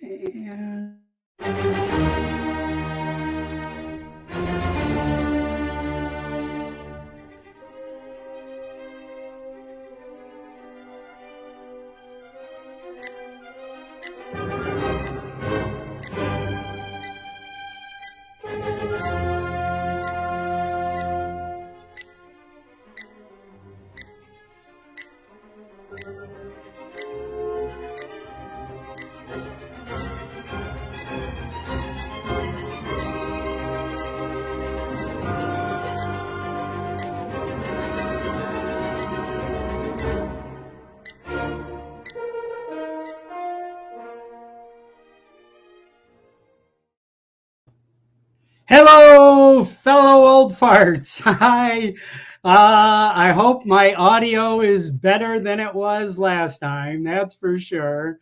And hello, fellow old farts. Hi. I hope my audio is better than it was last time. That's for sure.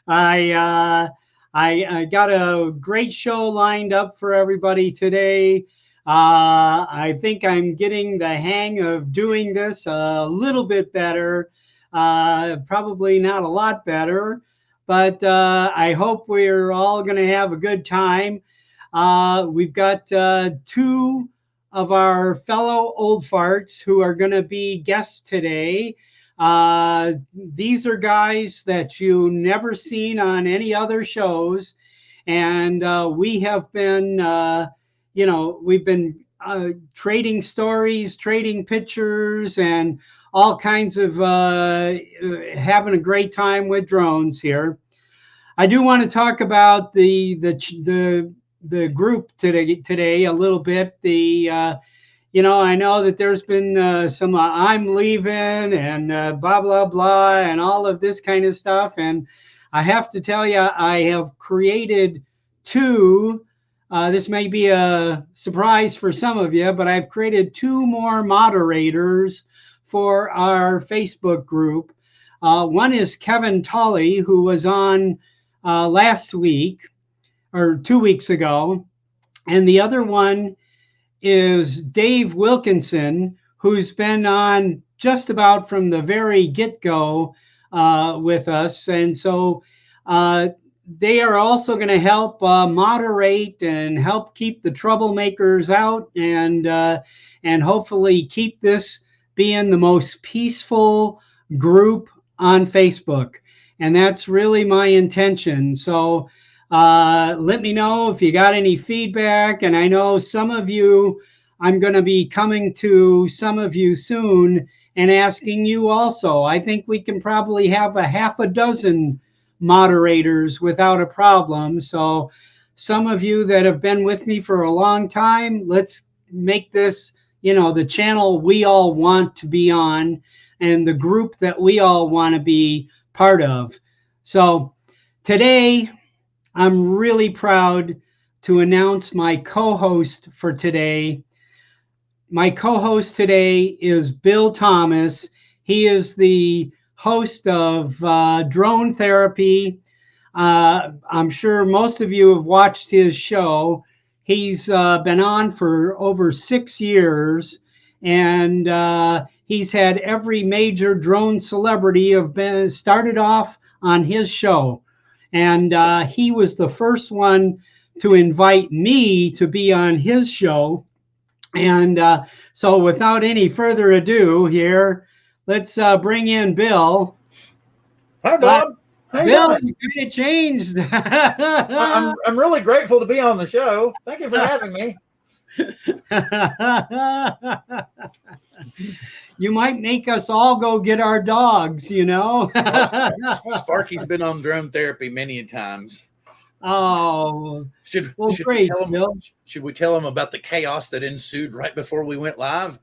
I uh, I got a great show lined up for everybody today. I think I'm getting the hang of doing this a little bit better. Probably not a lot better, but I hope we're all going to have a good time. We've got two of our fellow old farts who are going to be guests today. These are guys that you never seen on any other shows, and we have been, we've been trading stories, trading pictures, and all kinds of having a great time with drones here. I do want to talk about the group today a little bit. I know that there's been some I'm leaving and blah blah blah and all of this kind of stuff, and I have to tell you, I have created two. This may be a surprise for some of you, but I've created two more moderators for our Facebook group. One is Kevin Tully, who was on last week or 2 weeks ago, and the other one is Dave Wilkinson, who's been on just about from the very get-go with us. And so they are also going to help moderate and help keep the troublemakers out, and hopefully keep this being the most peaceful group on Facebook. And that's really my intention. So let me know if you got any feedback. And I know some of you, I'm going to be coming to some of you soon and asking you also. I think we can probably have a half a dozen moderators without a problem. So some of you that have been with me for a long time, let's make this, the channel we all want to be on and the group that we all want to be part of. So today, I'm really proud to announce my co-host for today. My co-host today is Bill Thomas. He is the host of Drone Therapy. I'm sure most of you have watched his show. He's been on for over 6 years, and he's had every major drone celebrity have been started off on his show. And he was the first one to invite me to be on his show. And so without any further ado here, let's bring in Bill. Hi, Bob. Bill, you kind of changed. I'm really grateful to be on the show. Thank you for having me. You might make us all go get our dogs, Sparky's been on drone therapy many times. Oh, should great, Bill. Should we tell him about the chaos that ensued right before we went live?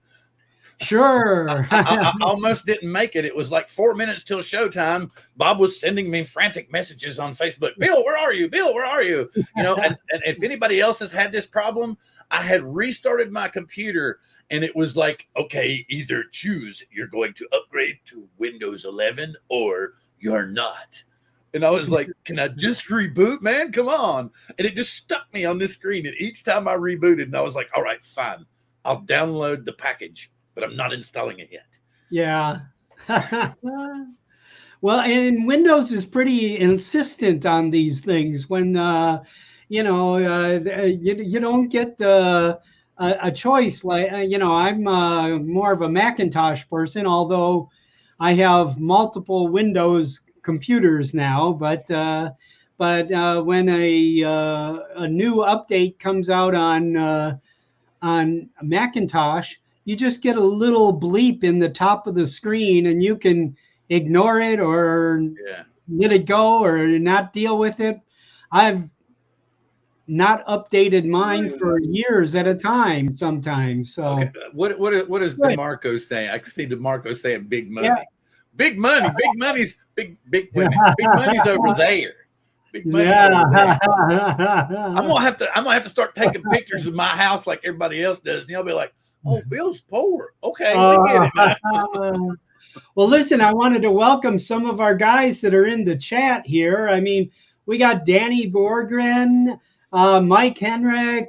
Sure. I almost didn't make it. It was like 4 minutes till showtime. Bob was sending me frantic messages on Facebook. Bill, where are you? Bill, where are you? And if anybody else has had this problem, I had restarted my computer and it was like, okay, either choose, you're going to upgrade to Windows 11 or you're not. And I was like, can I just reboot, man? Come on. And it just stuck me on this screen. And each time I rebooted, and I was like, all right, fine. I'll download the package, but I'm not installing it yet. Yeah. Well, and Windows is pretty insistent on these things. When you don't get a choice. Like I'm more of a Macintosh person, although I have multiple Windows computers now. But when a new update comes out on Macintosh, you just get a little bleep in the top of the screen, and you can ignore it or Yeah. let it go or not deal with it. I've not updated mine for years at a time sometimes. Okay. So What is good. DeMarco saying? I can see DeMarco saying big money. Yeah. Big money. Big money's big wait a minute. Big money's over there. Big money's over there. Yeah. I'm gonna have to start taking pictures of my house like everybody else does. And you'll be like, oh, Bill's poor. Okay, we get it now. Well, listen, I wanted to welcome some of our guys that are in the chat here. I mean, we got Danny Borgren, Mike Henrik,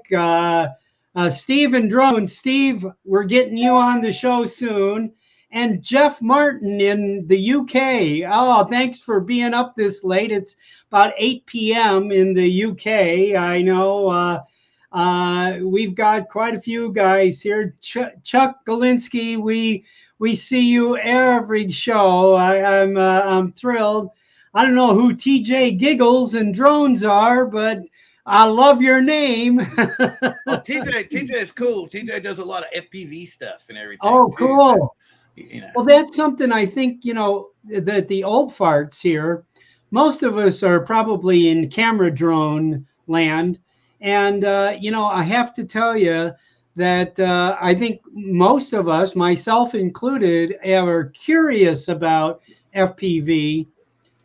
Steve Drone. Steve, we're getting you on the show soon. And Jeff Martin in the UK. Oh, thanks for being up this late. It's about 8 p.m. in the UK. I know we've got quite a few guys here. Chuck Galinsky, we see you every show. I'm thrilled. I don't know who TJ Giggles and Drones are, but I love your name. Oh, TJ is cool. TJ does a lot of FPV stuff and everything. Oh, too, cool. So, Well, that's something I think, that the old farts here, most of us are probably in camera drone land. And, I have to tell you that I think most of us, myself included, are curious about FPV,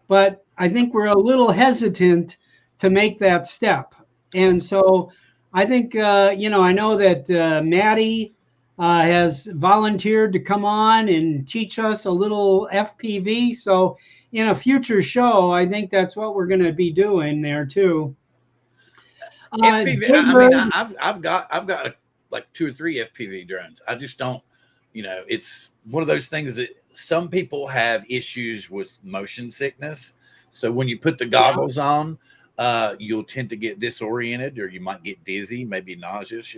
but I think we're a little hesitant to make that step. And so I think, I know that Maddie has volunteered to come on and teach us a little FPV. So in a future show, I think that's what we're going to be doing there too. FPV. I mean, I've got like 2 or 3 FPV drones. I just don't. It's one of those things that some people have issues with motion sickness. So when you put the goggles on, you'll tend to get disoriented, or you might get dizzy, maybe nauseous.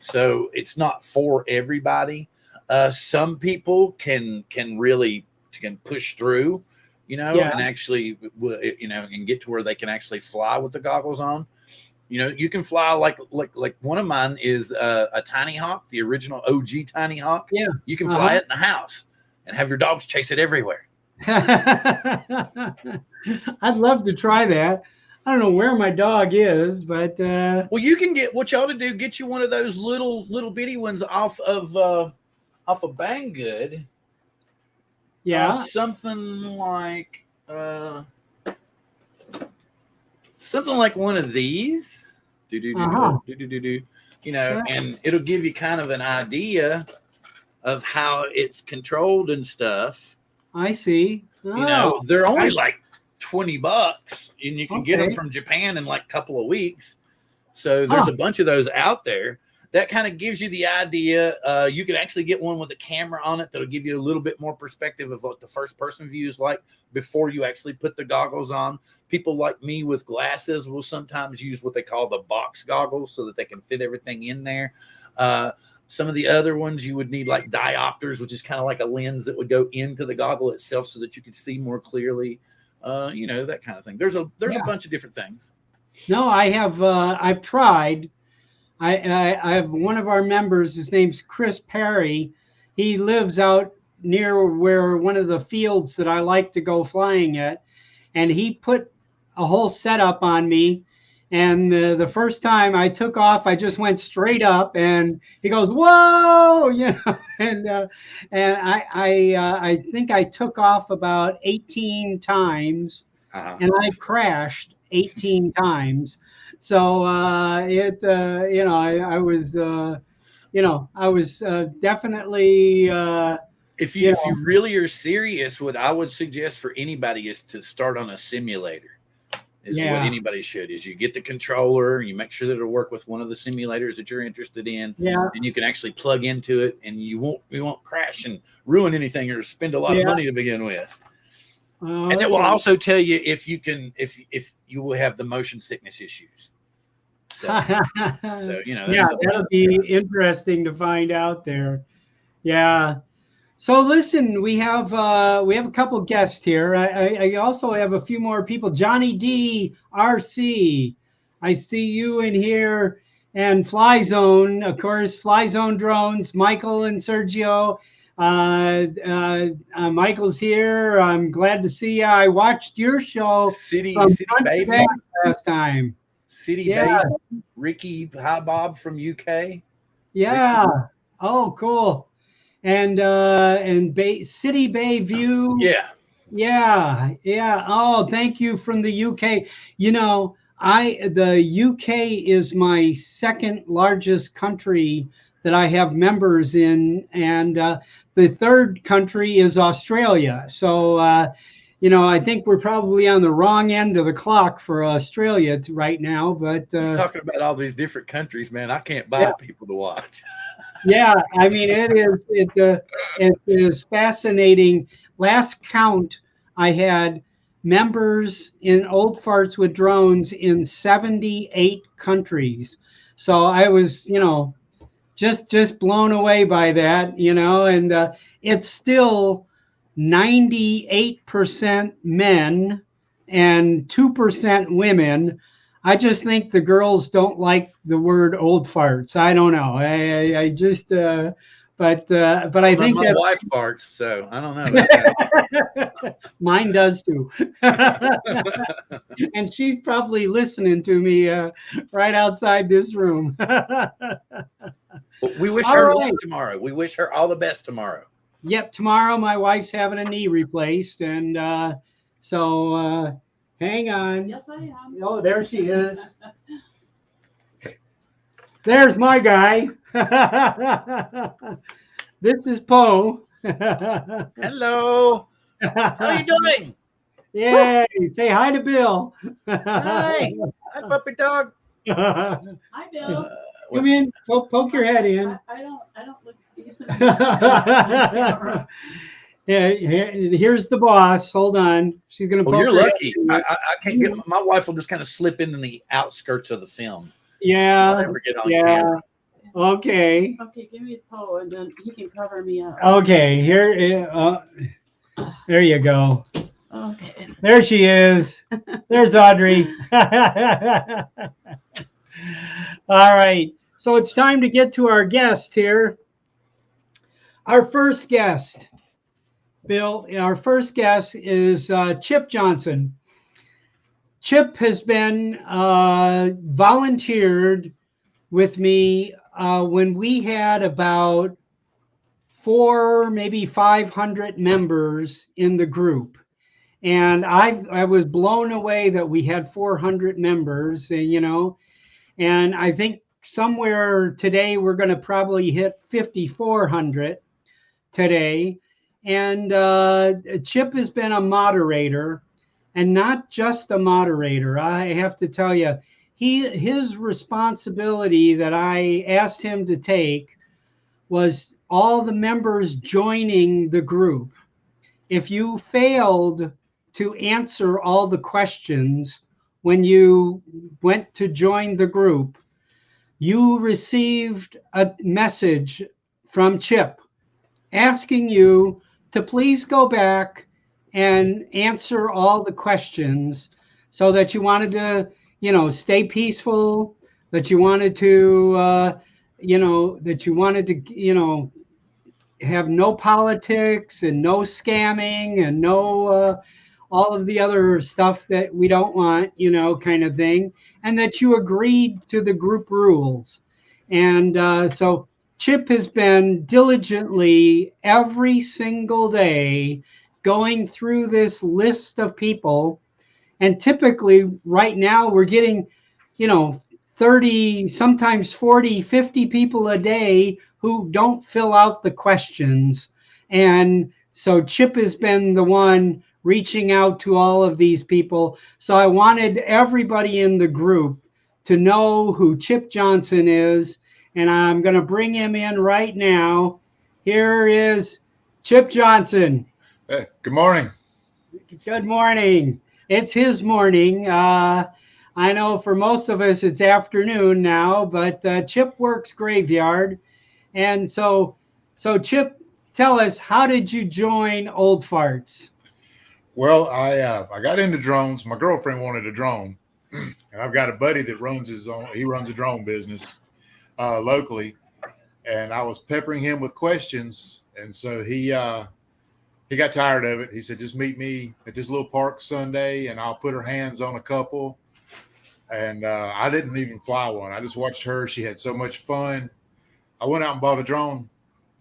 So it's not for everybody. Some people can really push through, and actually, and get to where they can actually fly with the goggles on. You can fly like one of mine is a Tiny Hawk, the original OG Tiny Hawk. Yeah, you can fly it in the house and have your dogs chase it everywhere. I'd love to try that. I don't know where my dog is, but well, you can get what you ought to do. Get you one of those little bitty ones off of Banggood. Yeah, something like one of these. And it'll give you kind of an idea of how it's controlled and stuff. I see. They're only like $20, and you can get them from Japan in like a couple of weeks. So there's a bunch of those out there. That kind of gives you the idea. You can actually get one with a camera on it that'll give you a little bit more perspective of what the first person view is like before you actually put the goggles on. People like me with glasses will sometimes use what they call the box goggles so that they can fit everything in there. Some of the other ones you would need like diopters, which is kind of like a lens that would go into the goggle itself so that you could see more clearly. That kind of thing. There's a bunch of different things. No, I have. I've tried. I have one of our members. His name's Chris Perry. He lives out near where one of the fields that I like to go flying at, and he put a whole setup on me. And the first time I took off, I just went straight up, and he goes, "Whoa!" And I think I took off about 18 times, and I crashed 18 times. So I was definitely. If you really are serious, what I would suggest for anybody is to start on a simulator. What anybody should is you get the controller, you make sure that it'll work with one of the simulators that you're interested in, and you can actually plug into it, and you won't crash and ruin anything or spend a lot of money to begin with. And it will also tell you if you will have the motion sickness issues. So you know, yeah, that'll be interesting to find out there. Yeah. So listen, we have a couple guests here. I also have a few more people. Johnny D, RC, I see you in here, and Fly Zone, of course. Fly Zone Drones, Michael and Sergio. Michael's here. I'm glad to see you. I watched your show City Baby last time. City Baby, Ricky Hi Bob from UK. Yeah. Ricky. Oh, cool. And City Bay View. Yeah. Oh, thank you from the UK. You know, the UK is my second largest country that I have members in, and the third country is Australia. So you know, I think we're probably on the wrong end of the clock for Australia right now. But talking about all these different countries, man, I can't buy people to watch. Yeah, I mean, it is fascinating. Last count, I had members in Old Farts with Drones in 78 countries. So I was, you know, just blown away by that, you know, and it's still 98% men and 2% women. I just think the girls don't like the word old farts. I don't know. I just, but I think my wife farts, so I don't know about that. Mine does too. And she's probably listening to me right outside this room. We wish her luck tomorrow. We wish her all the best tomorrow. Yep, tomorrow my wife's having a knee replaced, and so hang on. Yes, I am. Oh, there she is. There's my guy. This is Poe. Hello. How are you doing? Yay. Say hi to Bill. Hi. Hi, puppy dog. Hi, Bill. Come in. Poke your head in. I don't look decent. Yeah, here's the boss. Hold on. She's gonna. Well, you're lucky. I can't get. My wife will just kind of slip in the outskirts of the film. Yeah. Never get on camera. Okay. Okay, give me a Poe, and then he can cover me up. Okay. Here. There you go. Okay. There she is. There's Audrey. All right. So it's time to get to our guest here. Our first guest, Bill, our first guest is Chip Johnson. Chip has been volunteered with me when we had about 400, maybe 500 members in the group. And I was blown away that we had 400 members, you know, and I think somewhere today we're going to probably hit 5,400 today. And Chip has been a moderator, and not just a moderator. I have to tell you, his responsibility that I asked him to take was all the members joining the group. If you failed to answer all the questions when you went to join the group, you received a message from Chip asking you to please go back and answer all the questions, so that you wanted to, you know, stay peaceful, that you wanted to, you know, have no politics and no scamming and no all of the other stuff that we don't want, you know, kind of thing, and that you agreed to the group rules. And so Chip has been diligently every single day going through this list of people. And typically right now we're getting, you know, 30, sometimes 40, 50 people a day who don't fill out the questions. And so Chip has been the one reaching out to all of these people. So I wanted everybody in the group to know who Chip Johnson is. And I'm going to bring him in right now. Here is Chip Johnson. Hey, good morning. Good morning. It's his morning. I know for most of us it's afternoon now, but Chip works graveyard. And so Chip, tell us, how did you join Old Farts? Well, I got into drones. My girlfriend wanted a drone, and I've got a buddy that runs his own. He runs a drone business locally, and I was peppering him with questions, and so he got tired of it. He said, "Just meet me at this little park Sunday, and I'll put her hands on a couple." And I didn't even fly one. I just watched her. She had so much fun. I went out and bought a drone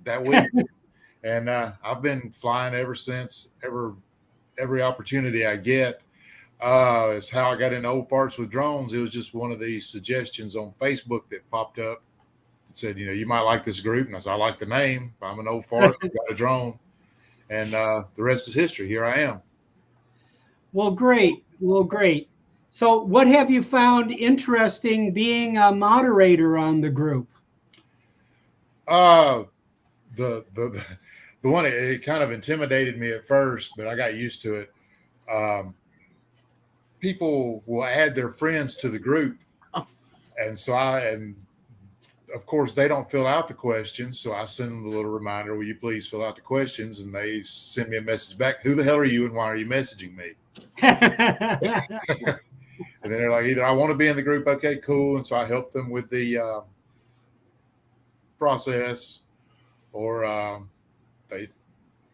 that week, and I've been flying ever since. Every opportunity I get. Is how I got into Old Farts with drones. It was just one of these suggestions on Facebook that popped up that said, you might like this group. And I said, I like the name. I'm an old fart, I've got a drone. And the rest is history. Here I am. Well, great. Well, great. So what have you found interesting being a moderator on the group? The one, it kind of intimidated me at first, but I got used to it. People will add their friends to the group. And so and of course they don't fill out the questions. So I send them a little reminder, will you please fill out the questions? And they send me a message back. Who the hell are you and why are you messaging me? And then they're like, either I want to be in the group. Okay, cool. And so I help them with the process, or they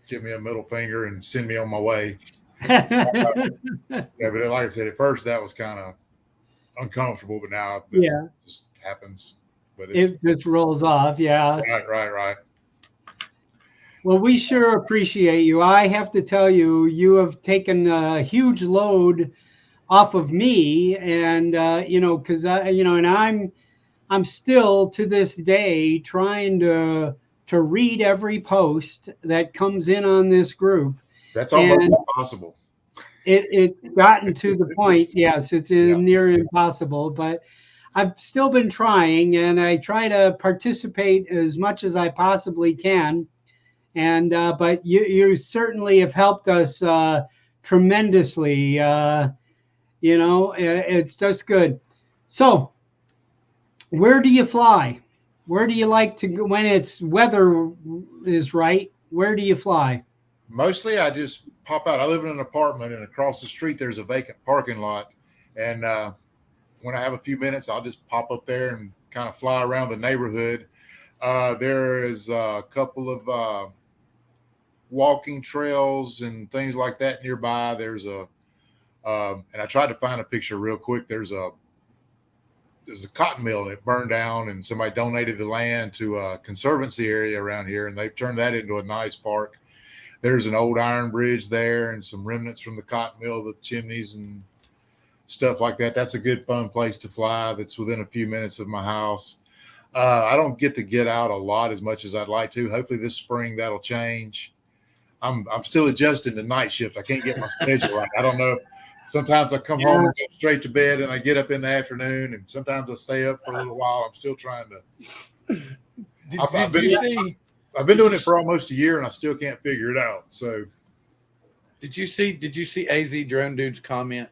give me a middle finger and send me on my way. Yeah, but like I said, at first that was kind of uncomfortable, but now it just happens. But it just rolls off. Yeah. Right. Well, we sure appreciate you. I have to tell you, you have taken a huge load off of me, and because and I'm still to this day trying to read every post that comes in on this group. That's almost impossible. It's gotten to the point. Yes, it's near impossible, but I've still been trying, and I try to participate as much as I possibly can. And but you certainly have helped us tremendously. It's just good. So, where do you fly? Where do you like to go when it's weather is right? Where do you fly? Mostly I just pop out. I live in an apartment, and across the street there's a vacant parking lot. And when I have a few minutes, I'll just pop up there and kind of fly around the neighborhood. There is a couple of walking trails and things like that nearby. There's and I tried to find a picture real quick. There's a cotton mill, and it burned down, and somebody donated the land to a conservancy area around here, and they've turned that into a nice park. There's an old iron bridge there and some remnants from the cotton mill, the chimneys and stuff like that. That's a good, fun place to fly. That's within a few minutes of my house. I don't get to get out a lot as much as I'd like to. Hopefully this spring that'll change. I'm still adjusting to night shift. I can't get my schedule right. I don't know. Sometimes I come home and go straight to bed, and I get up in the afternoon, and sometimes I stay up for a little while. I'm still trying to. I've been doing it for almost a year, and I still can't figure it out. So, did you see AZ Drone Dude's comment?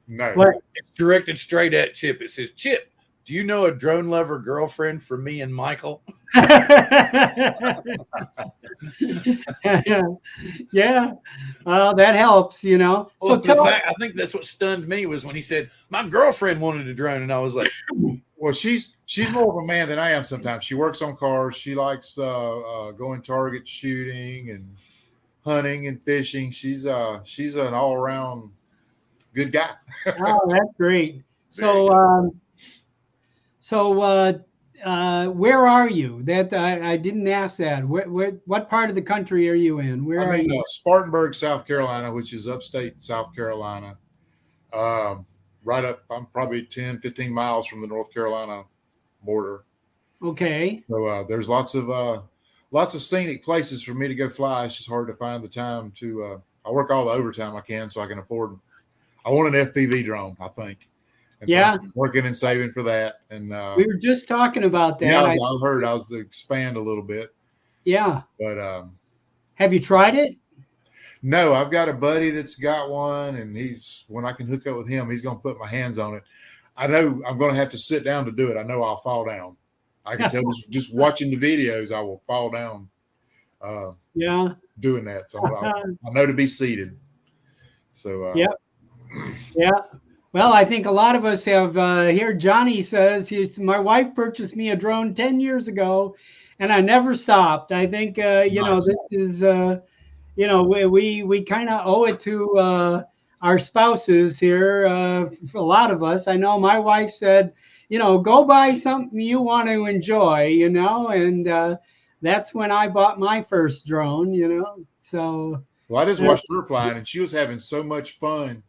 No. What? It's directed straight at Chip. It says, Chip, do you know a drone lover girlfriend for me and Michael? Yeah, that helps, Well, So I think that's what stunned me was when he said my girlfriend wanted a drone, and I was like, well, she's more of a man than I am. Sometimes she works on cars. She likes going target shooting and hunting and fishing. She's an all around good guy. Oh, that's great. Where are you? That I didn't ask that. What part of the country are you in? Where are you? Spartanburg, South Carolina, which is upstate South Carolina. Right up, I'm probably 10, 15 miles from the North Carolina border. Okay. So there's lots of scenic places for me to go fly. It's just hard to find the time to. I work all the overtime I can so I can afford. I want an FPV drone, I think. And so I'm working and saving for that. And we were just talking about that. Yeah, I've heard I was to expand a little bit. Yeah. But have you tried it? No, I've got a buddy that's got one, and when I can hook up with him, he's going to put my hands on it. I know I'm going to have to sit down to do it. I know I'll fall down. I can tell just watching the videos, I will fall down. Yeah. Doing that, so I know to be seated. So yeah. Well, I think a lot of us have. Here, Johnny says my wife purchased me a drone 10 years ago, and I never stopped. I think nice. This is we kind of owe it to our spouses here. For a lot of us, I know my wife said, go buy something you want to enjoy, and that's when I bought my first drone, So. Well, I just watched her flying, and she was having so much fun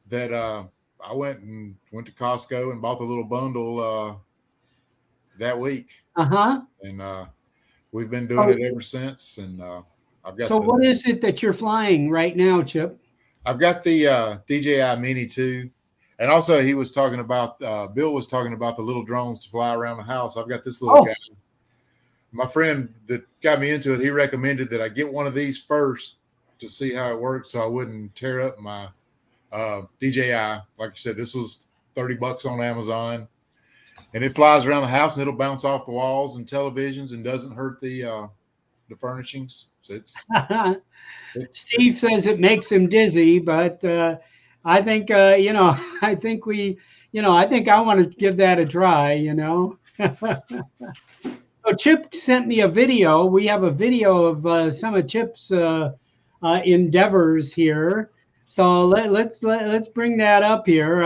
that I went to Costco and bought the little bundle that week. And we've been doing it ever since. And I've got. So what is it that you're flying right now, Chip? I've got the DJI Mini 2. And also Bill was talking about the little drones to fly around the house. I've got this little guy. My friend that got me into it, he recommended that I get one of these first to see how it works, so I wouldn't tear up my DJI. Like you said, this was $30 on Amazon, and it flies around the house and it'll bounce off the walls and televisions and doesn't hurt the furnishings. So Steve says it makes him dizzy, but I think I think I want to give that a try. So Chip sent me a video. We have a video of some of Chip's endeavors here. So let's bring that up here.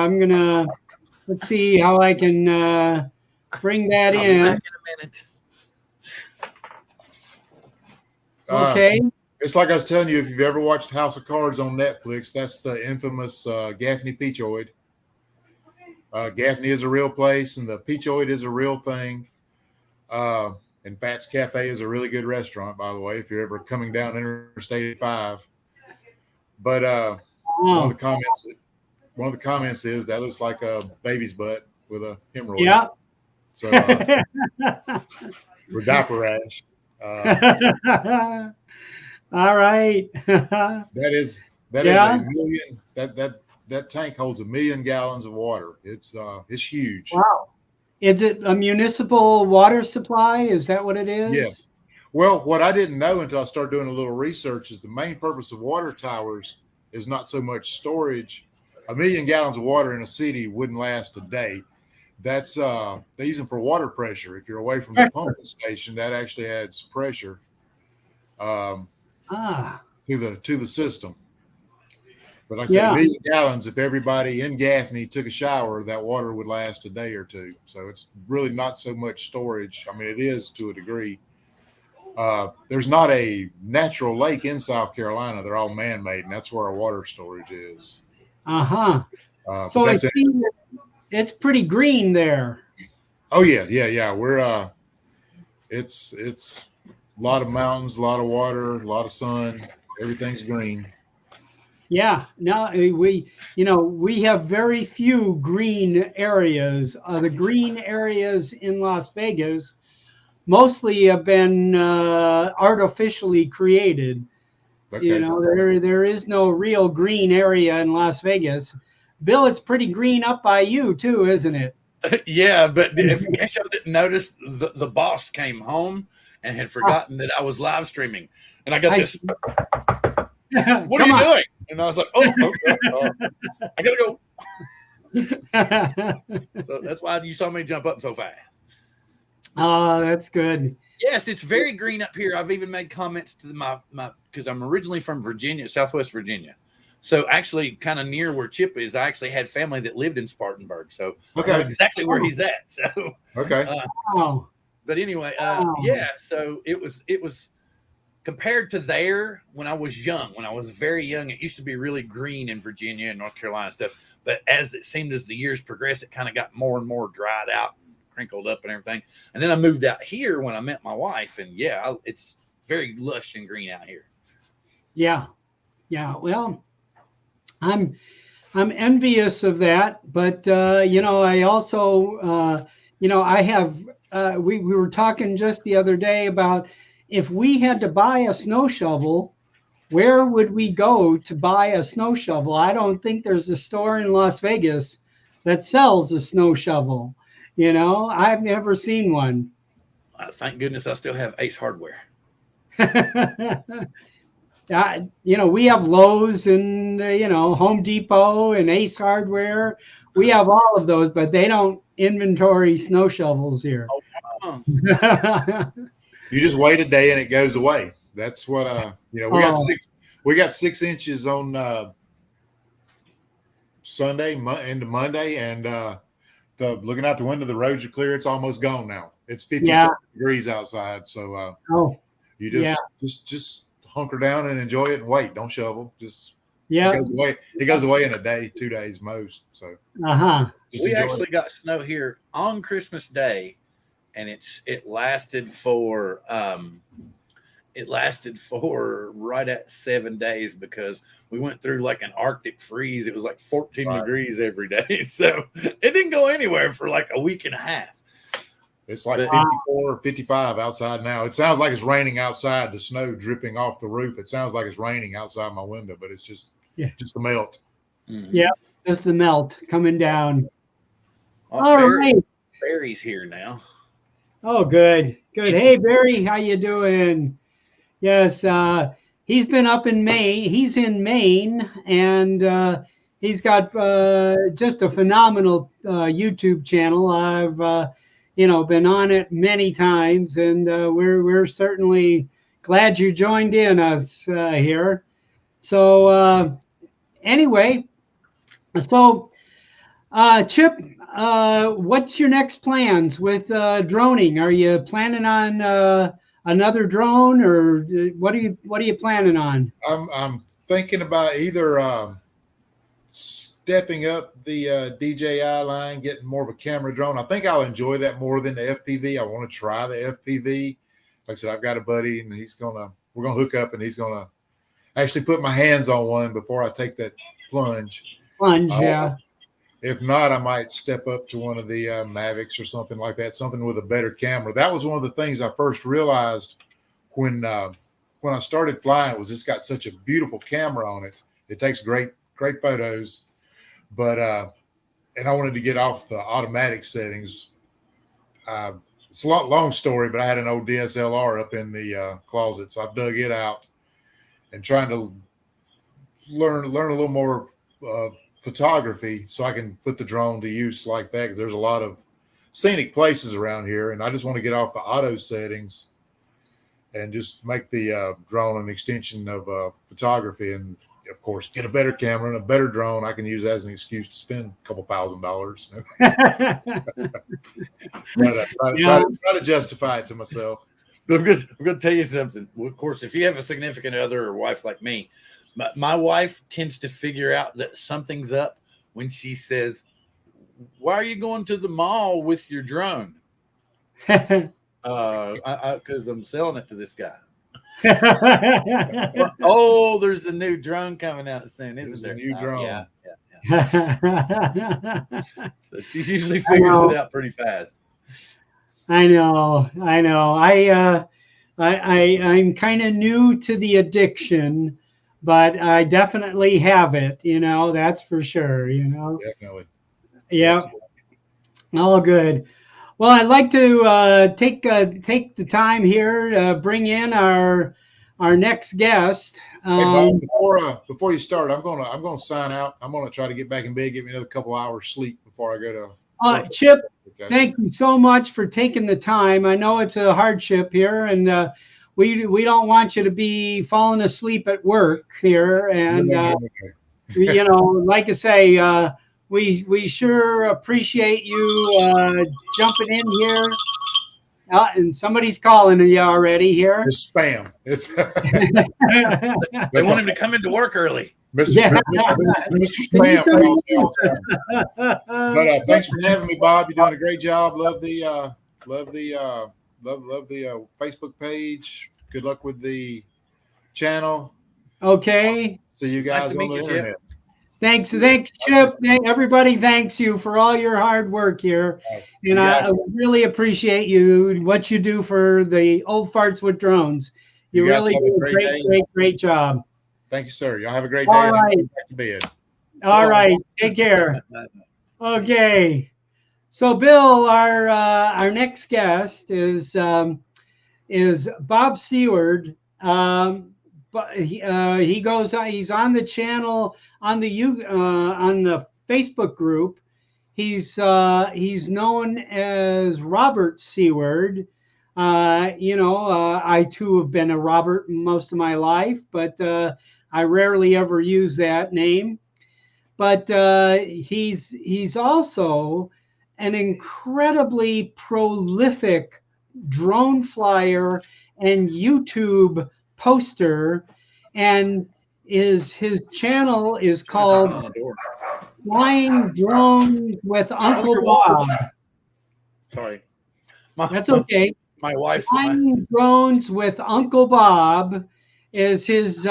Let's see how I can bring that in. Back in a minute. Okay. It's like I was telling you, if you've ever watched House of Cards on Netflix, that's the infamous Gaffney Peachoid. Gaffney is a real place, and the Peachoid is a real thing. And Pat's Cafe is a really good restaurant, by the way, if you're ever coming down Interstate 5. But one of the comments is that looks like a baby's butt with a hemorrhoid. Yeah. So we're diaper rash. All right. That is a million. That tank holds 1 million gallons of water. It's huge. Wow. Is it a municipal water supply? Is that what it is? Yes. Well, what I didn't know until I started doing a little research is the main purpose of water towers is not so much storage. 1 million gallons of water in a city wouldn't last a day. That's they use them for water pressure. If you're away from the pumping station, that actually adds pressure to the system. But like I said, 1 million gallons, if everybody in Gaffney took a shower, that water would last a day or two. So it's really not so much storage. I mean, it is to a degree. There's not a natural lake in South Carolina. They're all man-made, and that's where our water storage is. So it's pretty green there. Oh, yeah. We're it's a lot of mountains, a lot of water, a lot of sun. Everything's green. Yeah, no, we have very few green areas. The green areas in Las Vegas mostly have been artificially created. Okay. There is no real green area in Las Vegas. Bill, it's pretty green up by you too, isn't it? Yeah, but in case y'all didn't notice, the boss came home and had forgotten that I was live streaming, and I got this. What are you doing? And I was like, I gotta go. So that's why you saw me jump up so fast. Oh, that's good. Yes, it's very green up here. I've even made comments to my because I'm originally from Virginia, Southwest Virginia. So actually kind of near where Chip is, I actually had family that lived in Spartanburg. So I know exactly where he's at. So but anyway, so it was compared to there when I was young, when I was very young, it used to be really green in Virginia and North Carolina and stuff. But as it seemed as the years progressed, it kind of got more and more dried out, crinkled up and everything. And then I moved out here when I met my wife, and it's very lush and green out here. Yeah. Well, I'm envious of that, but I also I have we were talking just the other day about if we had to buy a snow shovel, where would we go to buy a snow shovel? I don't think there's a store in Las Vegas that sells a snow shovel. You know, I've never seen one. Thank goodness I still have Ace Hardware. You know, we have Lowe's and, you know, Home Depot and Ace Hardware. We have all of those, but they don't inventory snow shovels here. Oh, You just wait a day and it goes away. That's what you know. We got 6 inches on Sunday into Monday, and looking out the window, the roads are clear. It's almost gone now. It's 57 degrees outside, so you just hunker down and enjoy it and wait. Don't shovel. Just it goes away in a day, 2 days most. So we actually got snow here on Christmas Day, and it lasted for right at 7 days because we went through like an Arctic freeze. It was like 14 degrees every day. So it didn't go anywhere for like a week and a half. It's like 54 or 55 outside now. It sounds like it's raining outside, the snow dripping off the roof. It sounds like it's raining outside my window, but it's just the melt. Mm-hmm. Yeah, just the melt coming down. All right. Barry's here now. Oh, good. Hey, Barry, how you doing? Yes, he's been up in Maine. He's in Maine, and he's got just a phenomenal YouTube channel. I've been on it many times, and we're certainly glad you joined in us here. So anyway, Chip, what's your next plans with droning? Are you planning on another drone, or what are you planning on? I'm thinking about either stepping up the DJI line, getting more of a camera drone. I think I'll enjoy that more than the FPV. I want to try the FPV. Like I said, I've got a buddy, and we're gonna hook up, and he's gonna actually put my hands on one before I take that plunge. Yeah. If not, I might step up to one of the Mavics or something like that, something with a better camera. That was one of the things I first realized when I started flying, was it's got such a beautiful camera on it. It takes great photos, but and I wanted to get off the automatic settings. It's a long story, but I had an old DSLR up in the closet, so I dug it out and trying to learn a little more photography so I can put the drone to use like that, because there's a lot of scenic places around here, and I just want to get off the auto settings and just make the drone an extension of photography, and of course get a better camera and a better drone. I can use as an excuse to spend a couple $1,000. Try to justify it to myself. But I'm going to tell you something. Of course, if you have a significant other or wife like me, my wife tends to figure out that something's up when she says, "Why are you going to the mall with your drone?" Because I'm selling it to this guy. Oh, there's a new drone coming out soon, isn't there? A new drone. Yeah. So she usually figures it out pretty fast. I know. I'm kind of new to the addiction, but I definitely have it, that's for sure, Definitely. Yeah. All good. Well, I'd like to take the time here to bring in our next guest. Hey, Bob, before you start, I'm gonna sign out. I'm gonna try to get back in bed, get me another couple hours sleep before I go to. Chip, okay. Thank you so much for taking the time. I know it's a hardship here, and we don't want you to be falling asleep at work here. And like I say, we sure appreciate you jumping in here. And somebody's calling you already here. It's spam. They want him to come into work early. Mr. Spam calls me all the time. But thanks for having me, Bob. You're doing a great job. Love the Facebook page. Good luck with the channel. Okay. See you guys Nice to on meet the you, internet. Thanks, Chip. Everybody thanks you for all your hard work here. And I really appreciate what you do for the Old Farts with Drones. You really do a great job. Thank you, sir. Y'all have a great day. All and right. go back to bed. All right. Take care. Okay. So, Bill, our next guest is Bob Seward. But he goes. He's on the channel on the Facebook group. He's known as Robert Seward. I too have been a Robert most of my life, but I rarely ever use that name. But he's also an incredibly prolific drone flyer and YouTube poster, and his channel is called Flying Drones with Uncle Bob. Sorry. That's okay. My wife's Flying Drones with Uncle Bob is his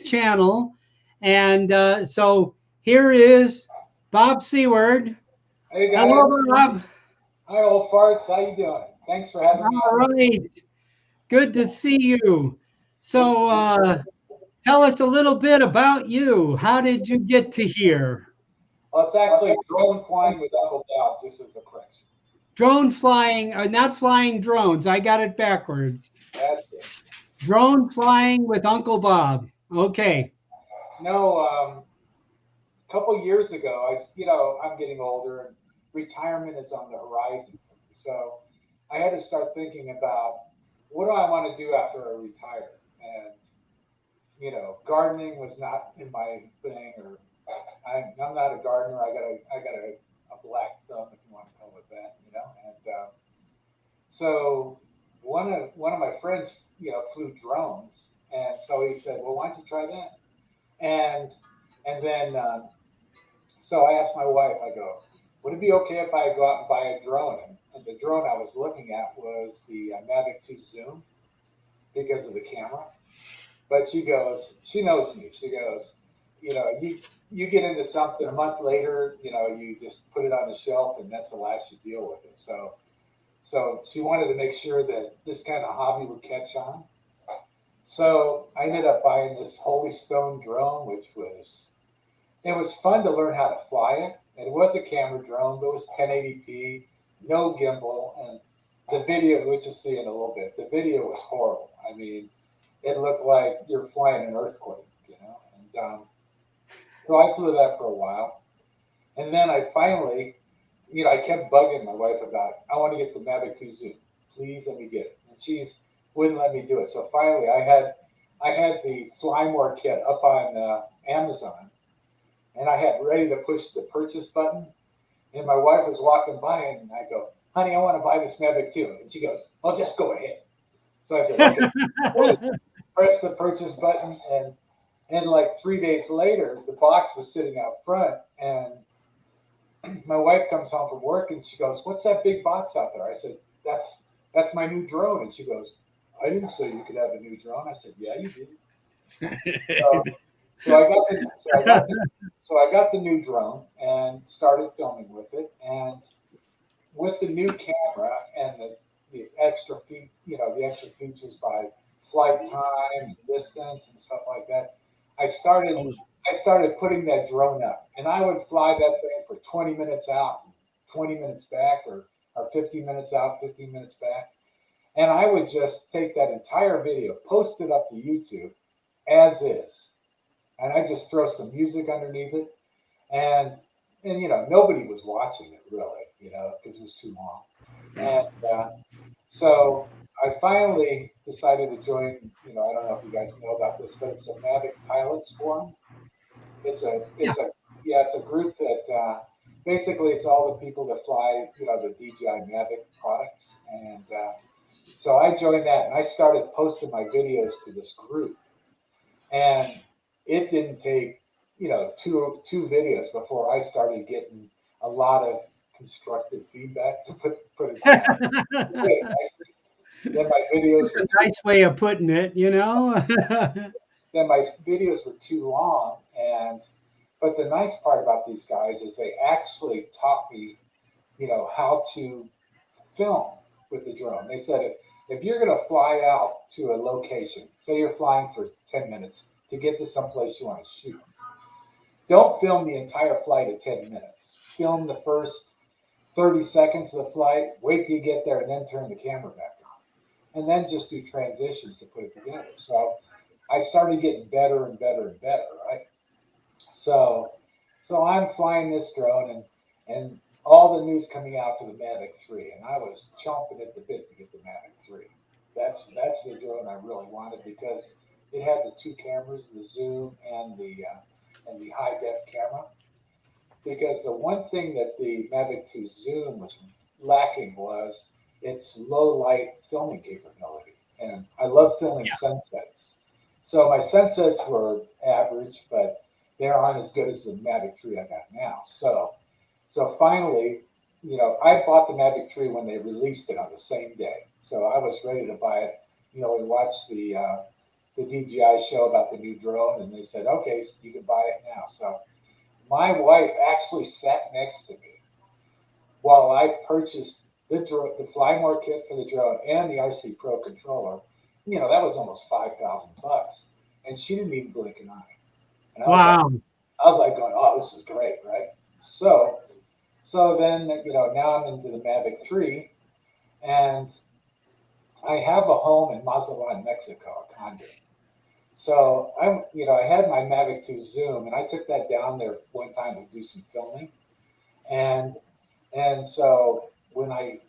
channel, and so here is Bob Seward. Hey guys. Hello, Bob. Hi, old farts. How you doing? Thanks for having me. All right. Good to see you. So tell us a little bit about you. How did you get to here? Well, it's actually drone flying with Uncle Bob, just as a correction. Drone flying, not flying drones. I got it backwards. That's it. Drone flying with Uncle Bob. Okay. No, a couple years ago, I'm getting older and retirement is on the horizon. So I had to start thinking about what do I want to do after I retire? And, gardening was not in my thing, or I'm not a gardener. I got a black thumb, if you want to call it that, And so one of my friends, flew drones, and so he said, "Well, why don't you try that?" And then so I asked my wife. I go, "Would it be okay if I go out and buy a drone?" And the drone I was looking at was the Mavic 2 Zoom because of the camera. But she goes, she knows me. She goes, you get into something a month later, you just put it on the shelf and that's the last you deal with it. So she wanted to make sure that this kind of hobby would catch on. So I ended up buying this Holy Stone drone, which was fun to learn how to fly it. And it was a camera drone, but it was 1080p, no gimbal, and the video, which you'll see in a little bit, the video was horrible. I mean, it looked like you're flying an earthquake, And so I flew that for a while. And then I finally, I kept bugging my wife about, I want to get the Mavic 2 Zoom. Please let me get it. And she wouldn't let me do it. So finally I had the Fly More kit up on Amazon, and I had ready to push the purchase button. And my wife was walking by and I go, "Honey, I want to buy this Mavic 2. And she goes, "Oh, just go ahead." So I said, "Okay." Press the purchase button, and like 3 days later, the box was sitting out front, and my wife comes home from work and she goes, "What's that big box out there?" I said, That's my new drone." And she goes, "I didn't say you could have a new drone." I said, "Yeah, you did." So I got the new drone and started filming with it, and with the new camera and the extra features by flight time and distance and stuff like that, I started putting that drone up, and I would fly that thing for 20 minutes out, 20 minutes back, or 15 minutes out, 15 minutes back. And I would just take that entire video, post it up to YouTube as is. And I just throw some music underneath it. And nobody was watching it really, because it was too long. And so I finally decided to join, I don't know if you guys know about this, but it's a Mavic Pilots Forum. It's a group that basically it's all the people that fly, the DJI Mavic products. And so I joined that, and I started posting my videos to this group. And it didn't take, two videos before I started getting a lot of constructive feedback, to put it down. Then my videos were nice way of putting it, then my videos were too long, but the nice part about these guys is they actually taught me, how to film with the drone. They said if you're going to fly out to a location, say you're flying for 10 minutes, to get to someplace you want to shoot. Don't film the entire flight at 10 minutes. Film the first 30 seconds of the flight, wait till you get there, and then turn the camera back on. And then just do transitions to put it together. So I started getting better and better and better, right? So I'm flying this drone, and all the news coming out for the Mavic 3, and I was chomping at the bit to get the Mavic 3. That's the drone I really wanted because it had the two cameras, the zoom and the high def camera. Because the one thing that the Mavic 2 zoom was lacking was its low light filming capability, and I love filming sunsets. So my sunsets were average, but they aren't as good as the Mavic 3 I got now. So finally, I bought the Mavic 3 when they released it on the same day. So I was ready to buy it. We watched the DJI show about the new drone, and they said, okay, you can buy it now. So my wife actually sat next to me while I purchased the Flymore kit for the drone and the RC Pro controller. That was almost $5,000, and she didn't even blink an eye. And I was like going, oh, this is great, right? So then, now I'm into the Mavic 3, and I have a home in Mazatlan, Mexico, a condo. So I had my Mavic 2 Zoom, and I took that down there one time to do some filming, and so when I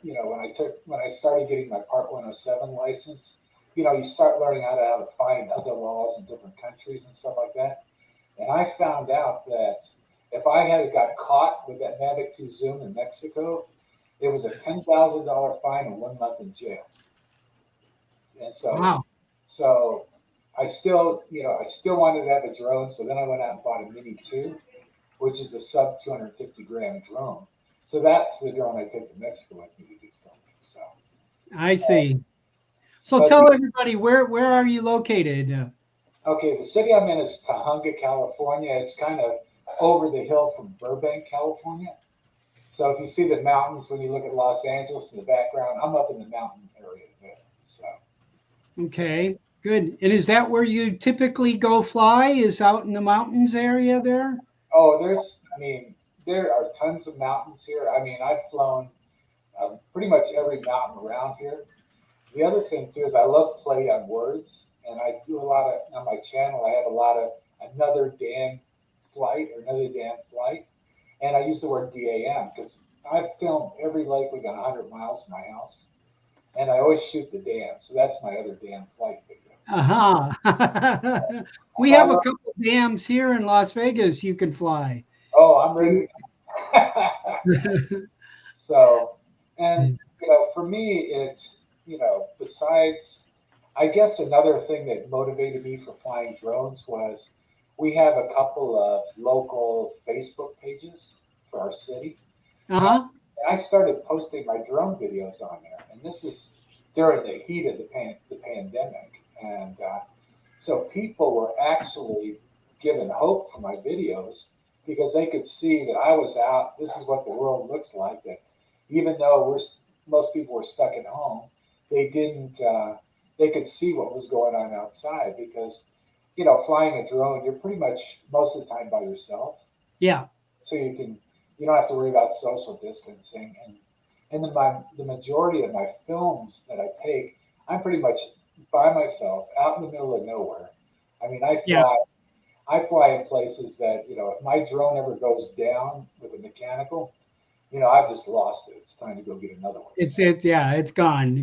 started getting my Part 107 license, you start learning how to find other laws in different countries and stuff like that. And I found out that if I had got caught with that Mavic 2 Zoom in Mexico, it was a $10,000 fine and 1 month in jail. And so I still wanted to have a drone. So then I went out and bought a Mini 2, which is a sub 250 gram drone. So that's the drone I took to Mexico with me to do filming. So I see. So tell everybody, where are you located? Okay, the city I'm in is Tahunga, California. It's kind of over the hill from Burbank, California. So if you see the mountains when you look at Los Angeles in the background, I'm up in the mountain area there. So okay, good. And is that where you typically go fly? Is out in the mountains area there? Oh, there are tons of mountains here. I've flown pretty much every mountain around here. The other thing too is I love play on words, and I do a lot of on my channel. I have a lot of another damn flight, and I use the word DAM because I've filmed every lake within 100 miles from my house, and I always shoot the dam. So that's my other damn flight video. We have a couple of dams here in Las Vegas you can fly. Oh, I'm ready. So, and for me, it's besides, I guess another thing that motivated me for flying drones was we have a couple of local Facebook pages for our city. And I started posting my drone videos on there, and this is during the heat of the pandemic. And so people were actually given hope for my videos because they could see that I was out. This is what the world looks like. That even though most people were stuck at home, they didn't. They could see what was going on outside because, flying a drone, you're pretty much most of the time by yourself. Yeah. So you don't have to worry about social distancing, and the majority of my films that I take, I'm pretty much by myself out in the middle of nowhere. I fly in places that, if my drone ever goes down with a mechanical, I've just lost it. It's time to go get another one. It's gone.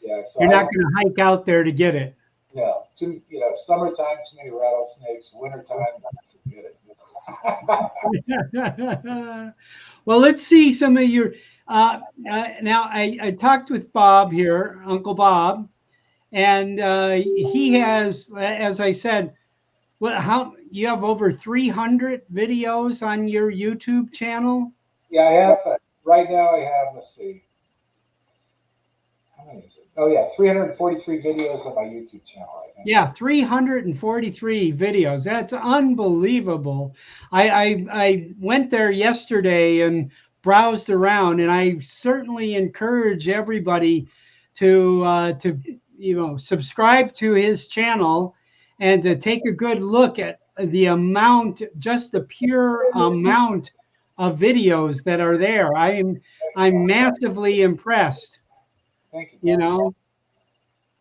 Yeah, so you're not going to hike out there to get it. No, summertime, too many rattlesnakes. Wintertime, forget it. Well, let's see some of your. Now, I talked with Bob here, Uncle Bob, and he has, as I said, how you have over 300 videos on your YouTube channel? Yeah, I have. Right now, I have. Let's see. How many is it? Oh yeah, 343 videos on my YouTube channel right now. Yeah, 343 videos. That's unbelievable. I went there yesterday and browsed around, and I certainly encourage everybody to subscribe to his channel and to take a good look at the amount, just the pure amount of videos that are there. I'm massively impressed. Thank you. You know,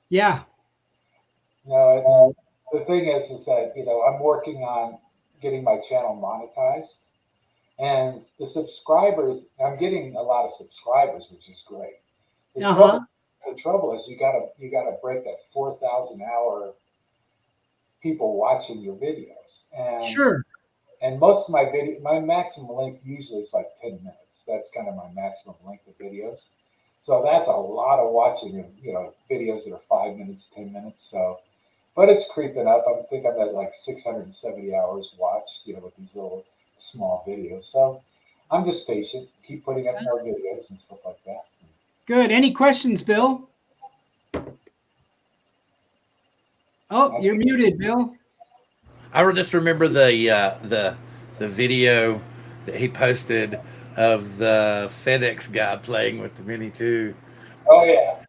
yeah. No, it's, the thing is that, you know, I'm working on getting my channel monetized, and the subscribers, I'm getting a lot of subscribers, which is great. The Uh-huh. trouble is you gotta break that 4,000 hour people watching your videos, Sure. and most of my maximum length usually is like 10 minutes. That's kind of my maximum length of videos. So that's a lot of watching, you know, videos that are 5 minutes, 10 minutes. So, but it's creeping up. I think I'm at like 670 hours watched, you know, with these little small videos. So I'm just patient, keep putting up more videos and stuff like that. Good. Any questions, Bill? Oh, you're muted, Bill. I just remember the video that he posted of the FedEx guy playing with the Mini 2. Oh yeah.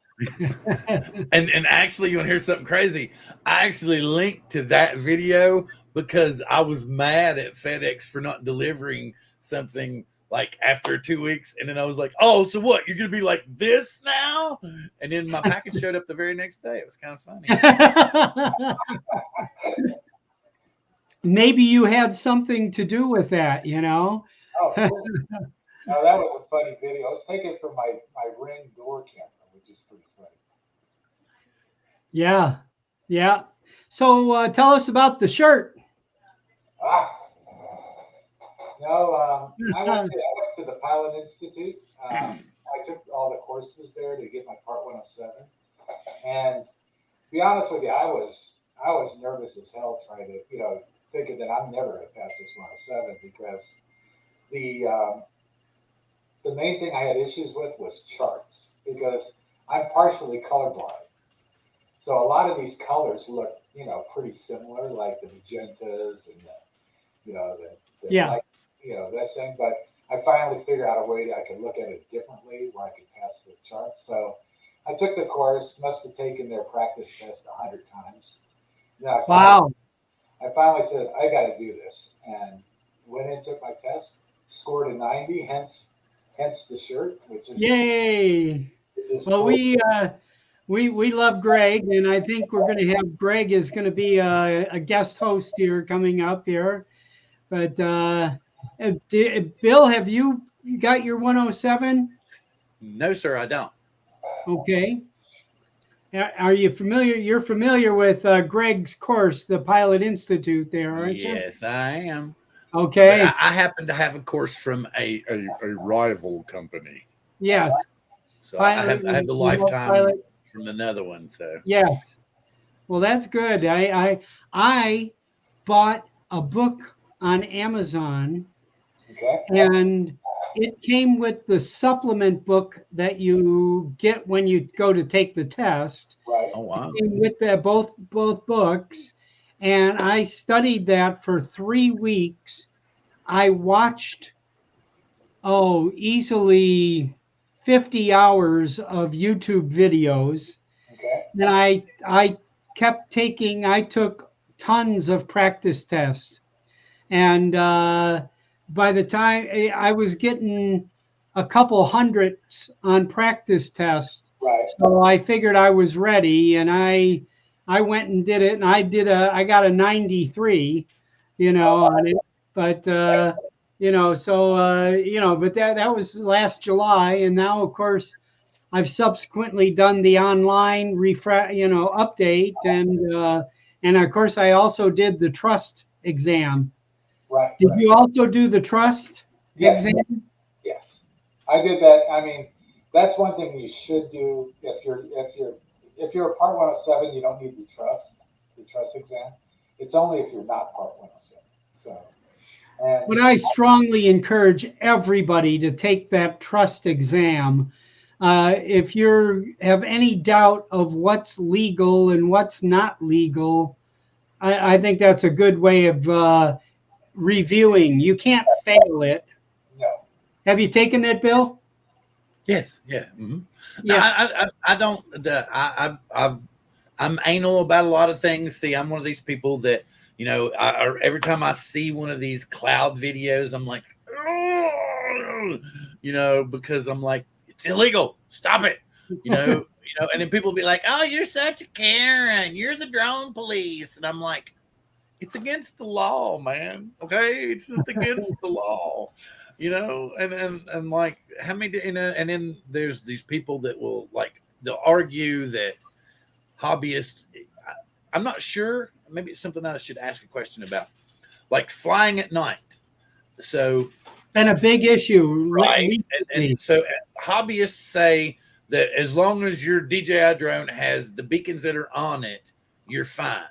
And actually, you want to hear something crazy? I actually linked to that video because I was mad at FedEx for not delivering something like after 2 weeks. And then I was like, oh, so what? You're going to be like this now? And then my package showed up the very next day. It was kind of funny. Maybe you had something to do with that, you know? Oh, cool. Now that was a funny video. I was taken from my Ring door camera, which is pretty funny. Yeah. Yeah. So tell us about the shirt. I went to the Pilot Institute. I took all the courses there to get my Part 107. And to be honest with you, I was nervous as hell trying to, you know, thinking that I'm never going to pass this 107 because the main thing I had issues with was charts because I'm partially colorblind. So a lot of these colors look, you know, pretty similar, like the magentas and the Yeah. light, you know, that thing. But I finally figured out a way that I could look at it differently where I could pass the chart. So I took the course, must have taken their practice test 100 times. Wow. I finally said, I got to do this. And went in, took my test, scored a 90, hence the shirt, which is Yay. Well, cool. we love Greg, and I think we're going to have Greg is going to be a guest host here coming up here. But Bill, have you got your 107? No, sir, I don't. Okay. Are you familiar? You're familiar with Greg's course, the Pilot Institute there, aren't you? Yes, I am. Okay. But I happen to have a course from a rival company. Yes. So Pilot, I have the lifetime Pilot. from another one. So Yes. Well, that's good. I bought a book on Amazon, Okay. and it came with the supplement book that you get when you go to take the test. Right. oh wow. It came with both books, and I studied that for 3 weeks. I watched easily 50 hours of YouTube videos. Okay. And I kept taking, I took tons of practice tests. And by the time I was getting a couple hundreds on practice tests, Right. so I figured I was ready, and I went and did it, and I got a 93, you know, on it. But you know, so you know, but that was last July, and now of course I've subsequently done the online update, and of course I also did the trust exam. Right. Did right. you also do the trust Yes. exam? Yes. I did that. I mean, that's one thing you should do if you're a Part 107. You don't need the trust exam. It's only if you're not Part 107. So. But I strongly encourage everybody to take that trust exam. If you have any doubt of what's legal and what's not legal, I think that's a good way of reviewing. You can't fail it. No. Have you taken that, Bill? Yes. Yeah. Mm-hmm. Yeah. I don't. I'm anal about a lot of things. See, I'm one of these people that, you know, every time I see one of these cloud videos, I'm like, "Oh," you know, because I'm like, it's illegal. Stop it. And then people will be like, oh, you're such a Karen. You're the drone police. And I'm like, it's against the law, man. Okay. It's just against the law, and like how many, and then there's these people that will like, they'll argue that hobbyists, I'm not sure. Maybe it's something I should ask a question about, like flying at night. So, been a big issue, right? And so hobbyists say that as long as your DJI drone has the beacons that are on it, you're fine.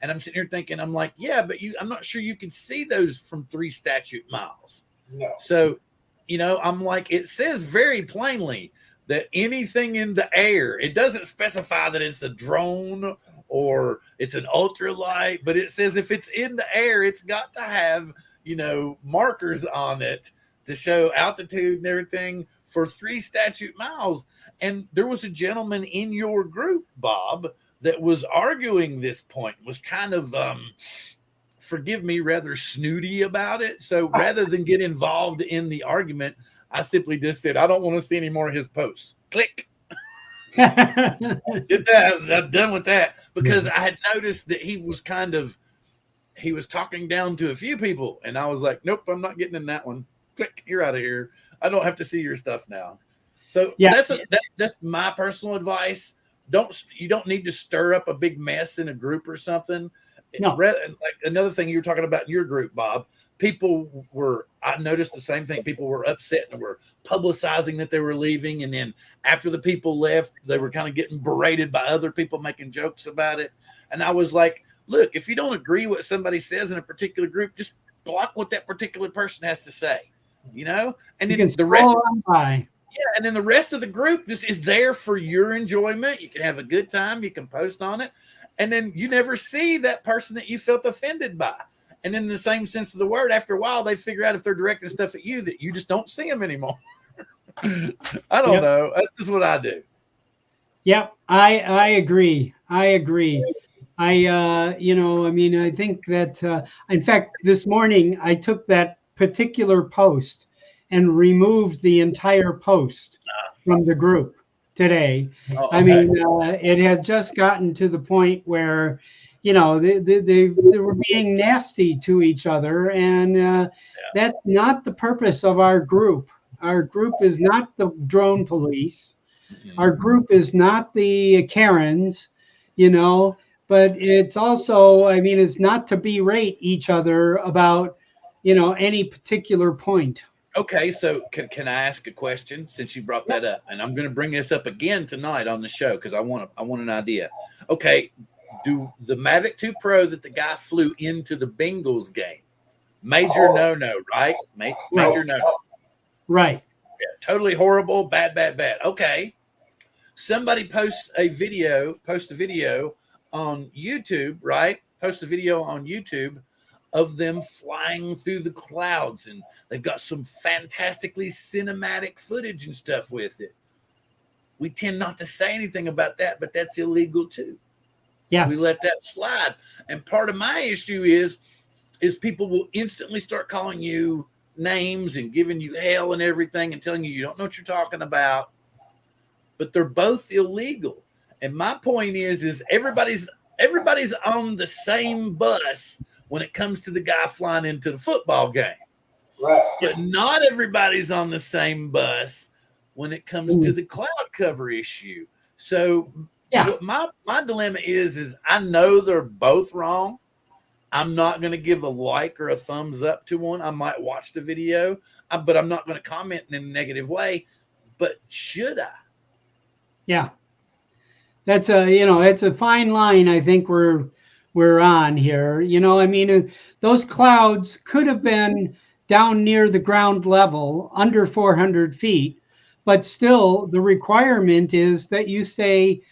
And I'm sitting here thinking, I'm like, yeah, but I'm not sure you can see those from 3 statute miles. No. So, I'm like, it says very plainly that anything in the air, it doesn't specify that it's a drone or it's an ultralight, but it says if it's in the air, it's got to have, markers on it to show altitude and everything for 3 statute miles. And there was a gentleman in your group, Bob, that was arguing this point, was kind of, forgive me, rather snooty about it. So rather than get involved in the argument, I simply just said, I don't want to see any more of his posts. Click. Get that. I'm done with that, because I had noticed that he was talking down to a few people, and I was like, nope, I'm not getting in that one. Click, you're out of here. I don't have to see your stuff now. So that's my personal advice. You don't need to stir up a big mess in a group or something. No. Like another thing you were talking about in your group, Bob, I noticed the same thing. People were upset and were publicizing that they were leaving. And then after the people left, they were kind of getting berated by other people making jokes about it. And I was like, look, if you don't agree what somebody says in a particular group, just block what that particular person has to say, and then the rest. Yeah, and then the rest of the group just is there for your enjoyment. You can have a good time. You can post on it. And then you never see that person that you felt offended by. And in the same sense of the word, after a while, they figure out if they're directing stuff at you that you just don't see them anymore. I don't know. That's just what I do. Yep, I agree. I think that, in fact, this morning I took that particular post and removed the entire post from the group today. Oh, okay. I mean, it had just gotten to the point where, they were being nasty to each other. And that's not the purpose of our group. Our group is not the drone police. Mm-hmm. Our group is not the Karens, but it's also, it's not to berate each other about, any particular point. Okay, so can I ask a question since you brought that up? And I'm going to bring this up again tonight on the show because I want an idea. Okay, do the Mavic 2 Pro that the guy flew into the Bengals game, major no, right? Major no. Right. Yeah, totally horrible, bad. Okay, somebody posts a video on YouTube, right? Post a video on YouTube of them flying through the clouds, and they've got some fantastically cinematic footage and stuff with it. We tend not to say anything about that, but that's illegal too. Yes. We let that slide. And part of my issue is people will instantly start calling you names and giving you hell and everything and telling you don't know what you're talking about, but they're both illegal. And my point is everybody's on the same bus when it comes to the guy flying into the football game. Right. But not everybody's on the same bus when it comes to the cloud cover issue. So what my dilemma is I know they're both wrong. I'm not going to give a like or a thumbs up to one. I might watch the video, but I'm not going to comment in a negative way. But should I? Yeah. That's it's a fine line. I think we're on here. Those clouds could have been down near the ground level, under 400 feet, but still the requirement is that you stay,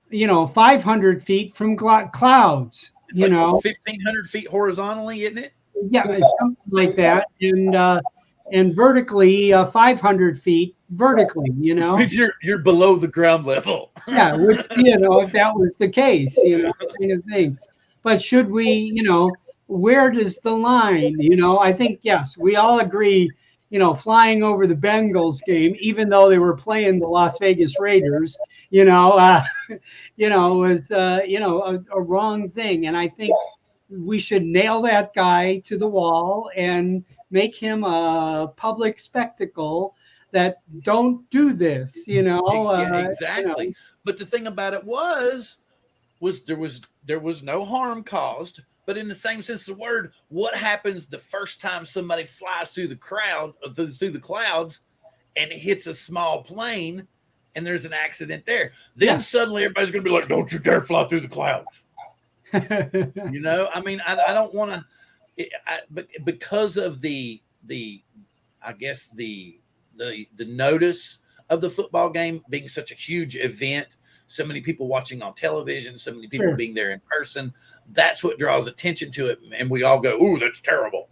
500 feet from clouds. It's like 1,500 feet horizontally, isn't it? Yeah, something like that. And vertically 500 feet vertically, you Which know. means you're below the ground level. Yeah, which, you know, if that was the case, you know, kind of thing. But should we, you know, where does the line, you know? I think, yes, we all agree, you know, flying over the Bengals game, even though they were playing the Las Vegas Raiders, you know, was, a wrong thing. And I think we should nail that guy to the wall and make him a public spectacle that don't do this, you know. Yeah, You know. exactly. But the thing about it was there was no harm caused. But in the same sense of the word, what happens the first time somebody flies through the crowd, through the clouds, and hits a small plane, and there's an accident there? Then Yeah. suddenly everybody's going to be like, "Don't you dare fly through the clouds!" You know, I mean, I don't want to, but because of the I guess the notice of the football game being such a huge event, so many people watching on television, so many people Sure. being there in person, that's what draws attention to it, and we all go, "Ooh, that's terrible,"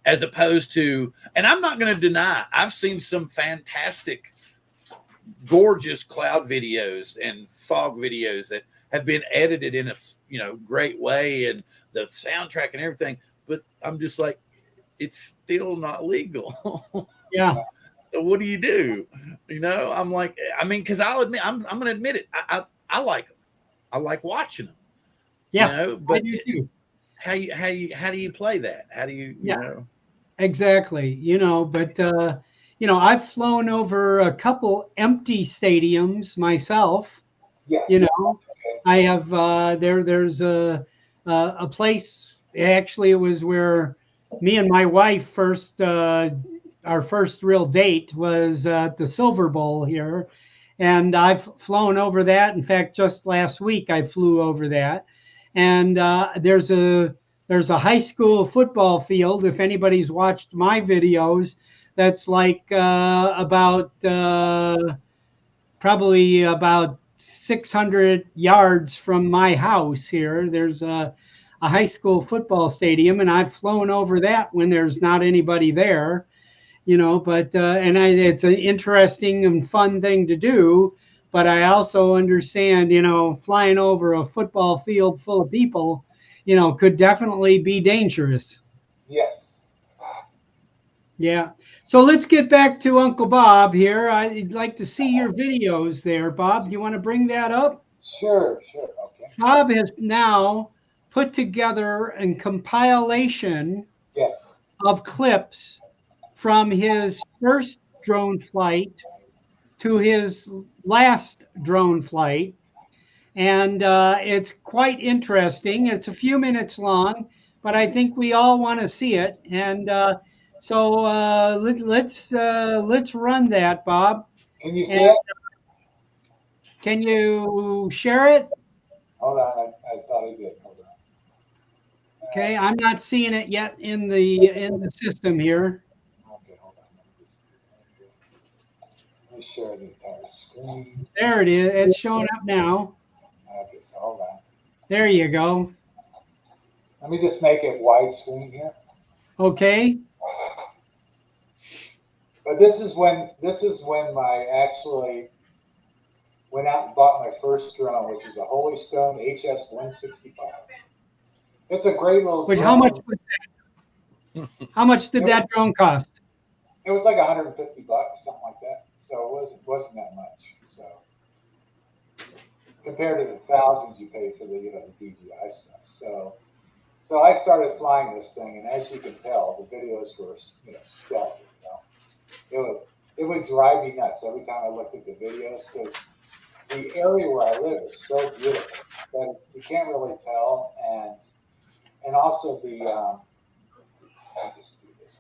as opposed to, and I'm not going to deny, I've seen some fantastic, gorgeous cloud videos and fog videos that have been edited in a great way, and the soundtrack and everything, but I'm just like, it's still not legal. Yeah. So what do you do? You know, I'm like, I mean, because I'll admit, I'm going to admit it. I like them. I like watching them. Yeah. You know, I but do too. how do you play that? How do you Yeah. know? Exactly. You know, but I've flown over a couple empty stadiums myself. Yes. You know, I have there's a place, actually it was where me and my wife first our first real date was at the Silver Bowl here, and I've flown over that. In fact, just last week I flew over that, and there's a high school football field. If anybody's watched my videos, that's like about probably about 600 yards from my house here. There's a high school football stadium, and I've flown over that when there's not anybody there, you know. But it's an interesting and fun thing to do. But I also understand, you know, flying over a football field full of people, you know, could definitely be dangerous. Yes. Yeah. So let's get back to Uncle Bob here. I'd like to see your videos there, Bob. Do you want to bring that up? Sure. Okay. Bob has now put together a compilation Yes. of clips from his first drone flight to his last drone flight. And it's quite interesting. It's a few minutes long, but I think we all want to see it. And let's run that, Bob. Can you see And it? can you share it? Hold on. I thought I did. Hold on. Okay, I'm not seeing it yet in the system here. Okay. Hold on. Let me share the entire screen. There it is. It's showing up now. Okay. So hold on. There you go. Let me just make it widescreen here. Okay. But this is when I actually went out and bought my first drone, which is a Holy Stone HS-165. It's a great little Which drone. how much was that? How much did that drone cost? It was like $150, something like that. So it wasn't that much. So compared to the thousands you pay for the DJI stuff. So I started flying this thing, and as you can tell, the videos were stellar. It would drive me nuts every time I looked at the videos, because the area where I live is so beautiful that you can't really tell, and also the I just do this.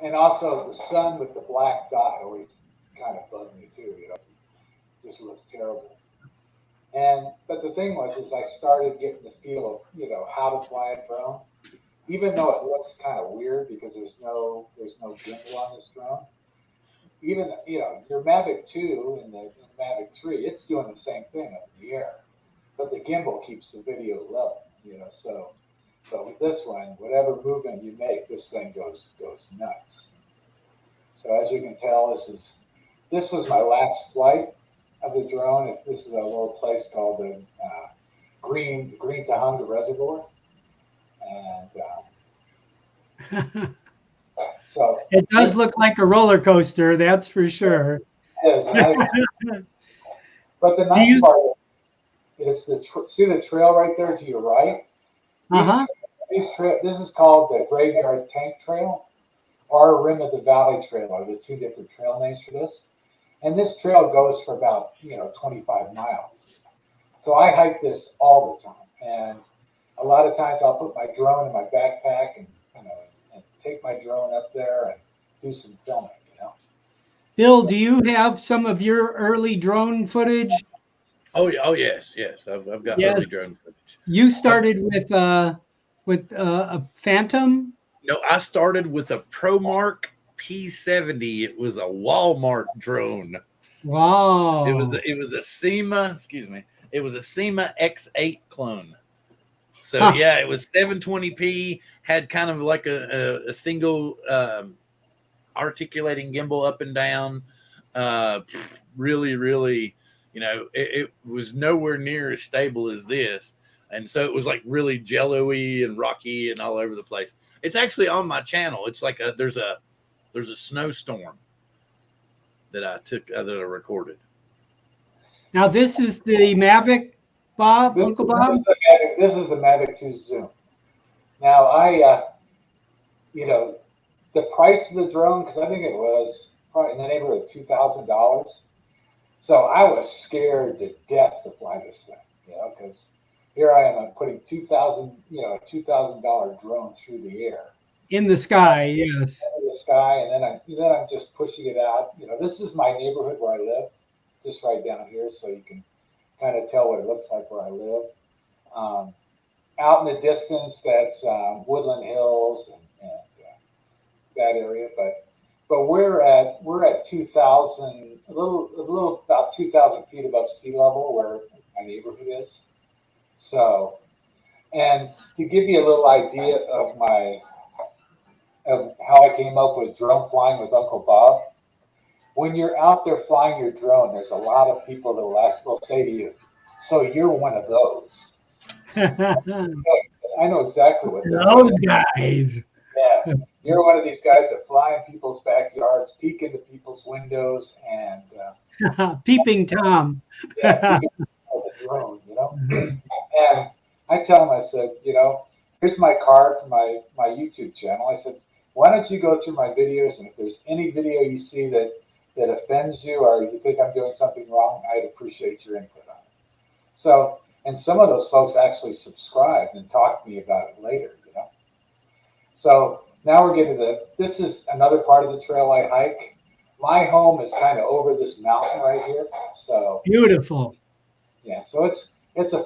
And also the sun with the black dot always kind of bugged me too. Just looked terrible. But the thing was, I started getting the feel of how to fly a drone, even though it looks kind of weird because there's no gimbal on this drone. Even your Mavic 2 and the Mavic 3, it's doing the same thing up in the air, but the gimbal keeps the video level. So with this one, whatever movement you make, this thing goes nuts. So as you can tell, this was my last flight of the drone. This is a little place called the Green Tahunga Reservoir, and so It does look like a roller coaster, that's for sure. it is. But the Do nice you? part is see the trail right there to your right. Uh-huh. This is called the Graveyard Tank Trail or Rim of the Valley Trail are the two different trail names for this. And this trail goes for about 25 miles. So I hike this all the time, and a lot of times I'll put my drone in my backpack and and take my drone up there and do some filming. Bill, do you have some of your early drone footage? Oh, oh yes, yes. I've got Yes. early drone footage. You started with a Phantom? No, I started with a ProMark P70. It was a Walmart drone. Wow. It was a SEMA, excuse me. It was a SEMA X8 clone. So Huh. yeah, it was 720p, had kind of like a single articulating gimbal up and down. Really, really, it was nowhere near as stable as this. And so it was like really jello-y and rocky and all over the place. It's actually on my channel. It's like there's a snowstorm that I took that I recorded. Now this is the Mavic, Bob, Uncle Bob? This is the Mavic 2 Zoom. Now the price of the drone, because I think it was probably in the neighborhood of $2,000. So I was scared to death to fly this thing, because here I am, I'm putting a $2,000 drone through the air. In the sky, yes. In the sky, and then I'm just pushing it out. This is my neighborhood where I live, just right down here, so you can kind of tell what it looks like where I live. Out in the distance, that's Woodland Hills and that area, but we're at 2,000, a little about 2,000 feet above sea level where my neighborhood is. So, and to give you a little idea of how I came up with drone flying with Uncle Bob, when you're out there flying your drone, there's a lot of people that will say to you, "So you're one of those." I know exactly what those guys. Yeah, you're one of these guys that fly in people's backyards, peek into people's windows, and Peeping Tom. yeah, peek with a drone, And I tell him, I said, here's my card for my YouTube channel. I said, why don't you go through my videos, and if there's any video you see that offends you or you think I'm doing something wrong, I'd appreciate your input on it. So, and some of those folks actually subscribed and talked to me about it later, So now we're getting this is another part of the trail I hike. My home is kind of over this mountain right here. So beautiful. Yeah, so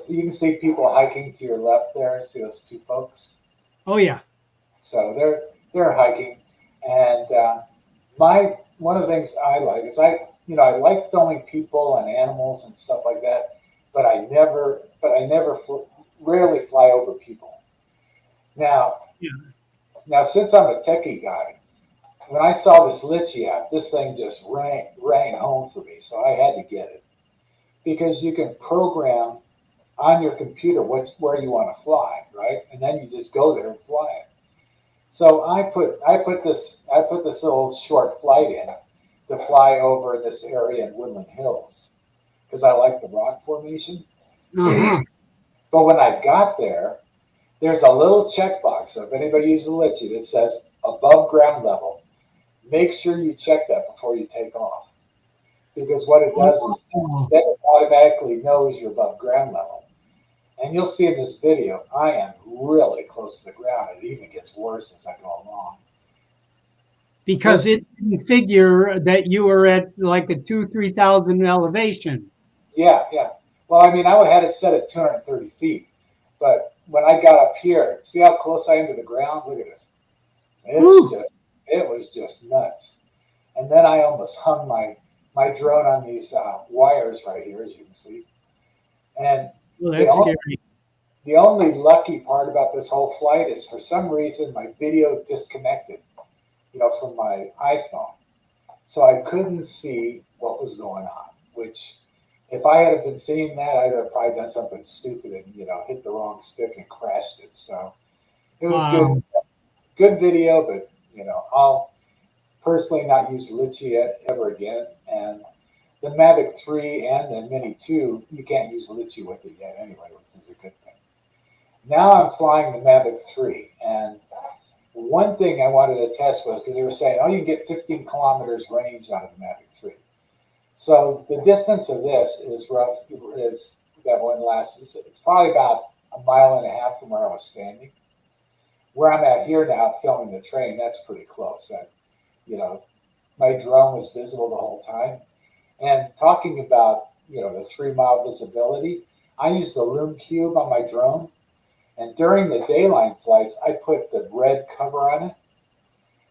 you can see people hiking to your left there. See those two folks? Oh yeah. So they're hiking, and one of the things I like is I like filming people and animals and stuff like that, but I rarely fly over people. Now, since I'm a techie guy, when I saw this Litchi app, this thing just rang home for me. So I had to get it because you can program on your computer where you want to fly, right? And then you just go there and fly it. So I put this little short flight in to fly over this area in Woodland Hills because I like the rock formation. Uh-huh. But when I got there, there's a little checkbox. So if anybody uses a Litchi that says above ground level, make sure you check that before you take off. Because what it does is that it automatically knows you're above ground level. And you'll see in this video, I am really close to the ground. It even gets worse as I go along. Because it didn't figure that you were at like a 3,000 elevation. Yeah. Well, I mean, I had it set at 230 feet. But when I got up here, see how close I am to the ground? Look at it. It was just nuts. And then I almost hung my drone on these wires right here, as you can see. And well, that's scary. The only lucky part about this whole flight is for some reason my video disconnected, from my iPhone. so I couldn't see what was going on. Which, if I had been seeing that, I'd have probably done something stupid and hit the wrong stick and crashed it. So it was Wow. good video, but I'll personally not use Litchi ever again. And the Mavic 3 and the Mini 2, you can't use Litchi with it yet anyway, which is a good thing. Now I'm flying the Mavic 3, and one thing I wanted to test was because they were saying, oh, you can get 15 kilometers range out of the Mavic 3. So the distance of this is that one last, it's probably about a mile and a half from where I was standing. Where I'm at here now, filming the train, that's pretty close. My drone was visible the whole time. And talking about, the 3 mile visibility, I use the Loom Cube on my drone. And during the dayline flights, I put the red cover on it.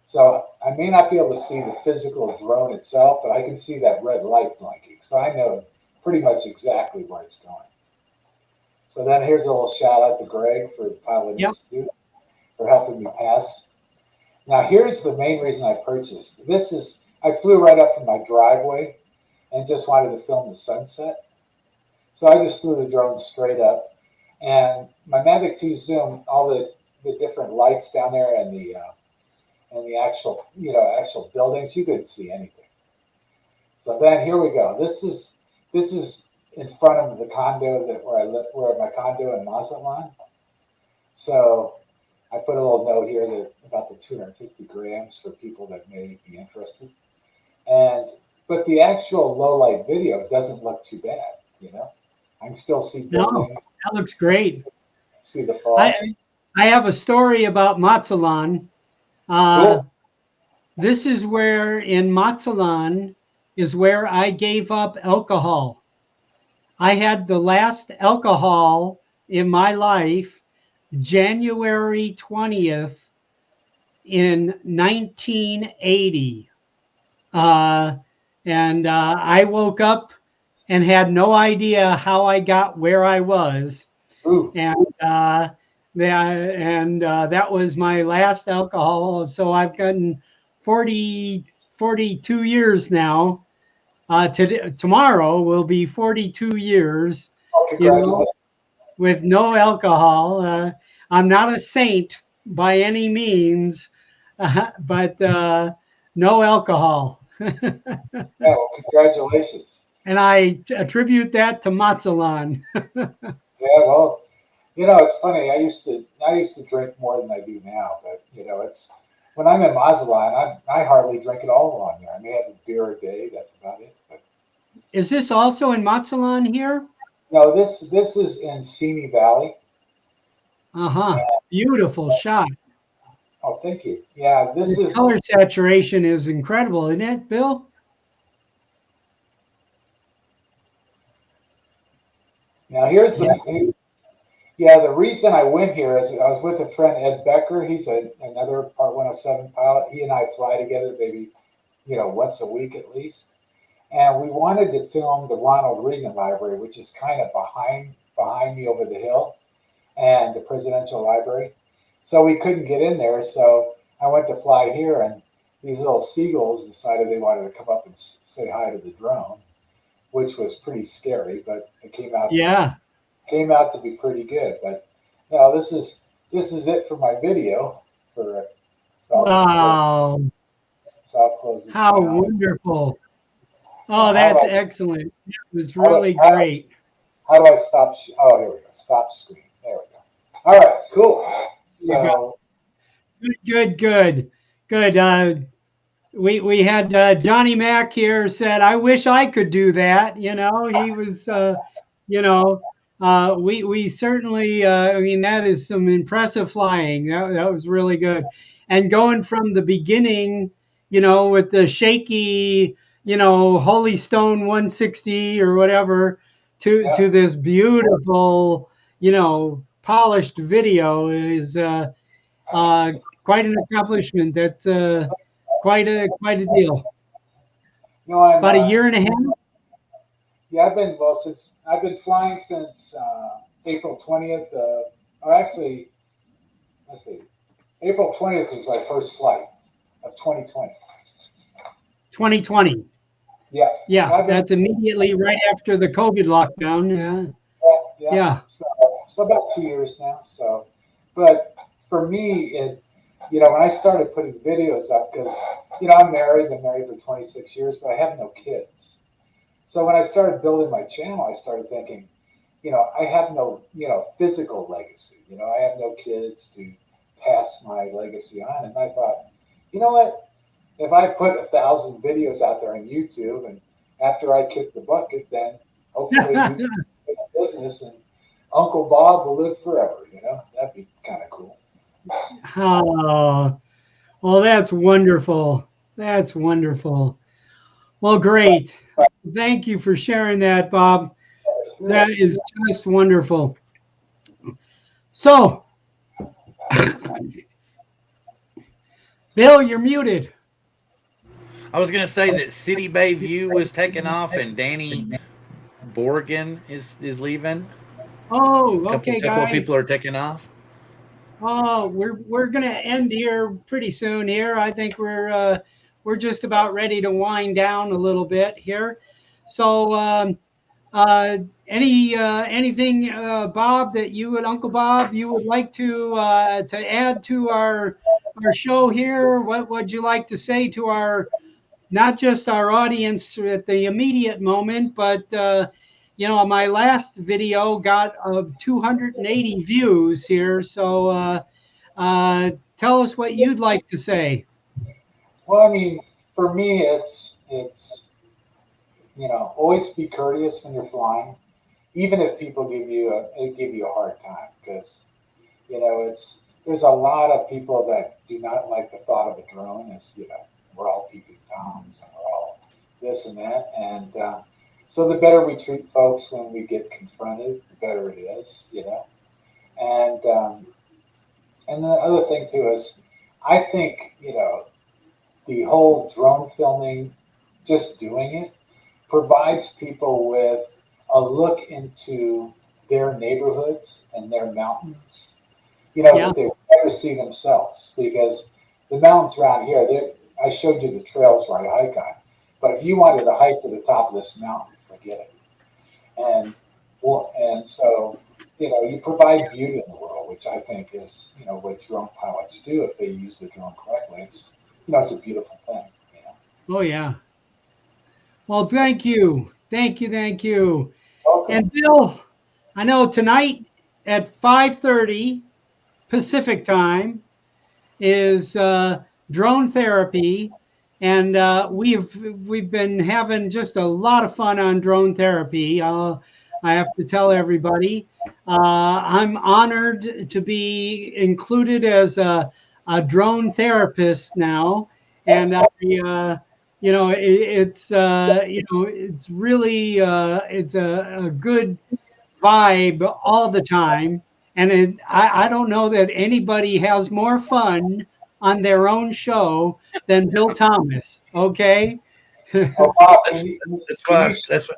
So I may not be able to see the physical drone itself, but I can see that red light blinking. So I know pretty much exactly where it's going. So then here's a little shout out to Greg for piloting Yep. this dude, for helping me pass. Now here's the main reason I purchased. I flew right up from my driveway and just wanted to film the sunset. So I just flew the drone straight up. And my Mavic 2 Zoom, all the different lights down there and the actual buildings, you couldn't see anything. So then here we go. This is in front of the condo where my condo in Mazatlan. So I put a little note here about the 250 grams for people that may be interested. But the actual low light video doesn't look too bad. I can still see buildings. No, that looks great. See the fog. I have a story about Mazatlan. Cool. This is where in Mazatlan is where I gave up alcohol. I had the last alcohol in my life January 20th in 1980. I woke up and had no idea how I got where I was. Ooh. And that was my last alcohol. So I've gotten 42 years now. Tomorrow will be 42 years, with no alcohol. I'm not a saint by any means, but no alcohol. Yeah, well, congratulations. And I attribute that to Mazatlan. Yeah, well, it's funny. I used to drink more than I do now, but it's when I'm in Mazatlan, I hardly drink at all along there. I may have a beer a day. That's about it. But Is this also in Mazatlan here? no, this is in Simi Valley. Beautiful shot. Oh, thank you. Yeah, The color saturation is incredible, isn't it, Bill? Now here's the reason I went here is I was with a friend, Ed Becker. He's another Part 107 pilot. He and I fly together maybe, once a week at least. And we wanted to film the Ronald Reagan Library, which is kind of behind me over the hill, and the Presidential Library. So we couldn't get in there. So I went to fly here, and these little seagulls decided they wanted to come up and say hi to the drone, which was pretty scary, but it came out to be pretty good. But this is it for my video. Wow. So I'll close this How down. wonderful. Oh, that's excellent. It was really great. How do I stop? Oh, here we go. Stop screen. There we go. All right, cool. So Good. We had Johnny Mack here said, I wish I could do that. He was, we certainly, that is some impressive flying. That was really good. And going from the beginning, with the shaky, Holy Stone 160 or whatever to this beautiful, polished video is quite an accomplishment. That's quite a deal. About a year and a half. Yeah, I've been flying since April 20th. Actually, let's see, April 20th was my first flight of 2020. 2020. Yeah. Yeah, I've been- that's immediately right after the COVID lockdown. Yeah. Yeah. So about 2 years now. So, but for me, when I started putting videos up, because, I'm married, been married for 26 years, but I have no kids. So when I started building my channel, I started thinking, I have no, physical legacy. I have no kids to pass my legacy on. And I thought, you know what? If I put 1,000 videos out there on YouTube, and after I kick the bucket, then hopefully we can get a business and Uncle Bob will live forever. That'd be kind of cool. Oh, well, that's wonderful. That's wonderful. Well, great. Thank you for sharing that, Bob. That is just wonderful. So, Bill, you're muted. I was gonna say that City Bayview was taking off and Danny Borgen is leaving. Oh, okay, Couple of guys. people are taking off. Oh, we're gonna end here pretty soon. Here, I think we're just about ready to wind down a little bit here. So, anything, Bob, that you and Uncle Bob you would like to add to our show here? What would you like to say to our not just our audience at the immediate moment, but my last video got 280 views here. So tell us what you'd like to say. Well, I mean, for me, it's always be courteous when you're flying, even if people give you a hard time, because there's a lot of people that do not like the thought of a drone. As we're all peeping toms and we're all this and that, and so the better we treat folks when we get confronted, the better it is, And the other thing too is, I think the whole drone filming, just doing it, provides people with a look into their neighborhoods and their mountains. That they would never see themselves, because the mountains around here, I showed you the trails where I hike on, but if you wanted to hike to the top of this mountain, forget it. And so you provide beauty in the world, which I think is what drone pilots do if they use the drone correctly. It's a beautiful thing. Oh yeah. Well, thank you. Okay. And Bill, I know tonight at 5:30 Pacific time is drone therapy, and we've been having just a lot of fun on drone therapy. I have to tell everybody, I'm honored to be included as a drone therapist now, and it's really it's a good vibe all the time. And I don't know that anybody has more fun on their own show than Bill Thomas. Okay. Oh, wow. That's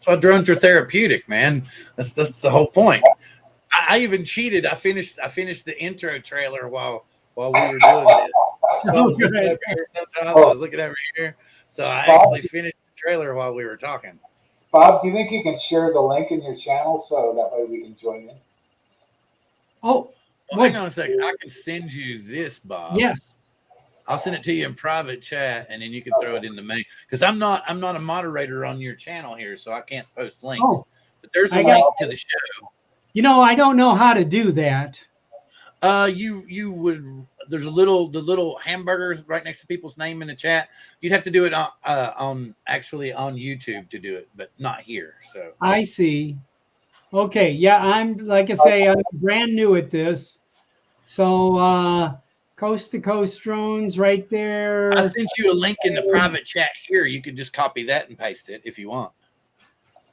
why drones are therapeutic, man. That's the whole point. I even cheated. I finished the intro trailer while we were doing this. So I was looking over here sometimes. I was looking over here. So I actually finished the trailer while we were talking. Bob, do you think you can share the link in your channel so that way we can join in? Oh, well, hang on a second. I can send you this, Bob. Yes. I'll send it to you in private chat, and then you can throw it in the main. Because I'm not a moderator on your channel here, so I can't post links. Oh, but there's a link to the show. I don't know how to do that. You would. There's the little hamburgers right next to people's name in the chat. You'd have to do it on YouTube to do it, but not here. So I see. Okay, yeah, I'm like I say, I'm brand new at this. So coast to coast drones right there. I sent you a link in the private chat here. You can just copy that and paste it if you want.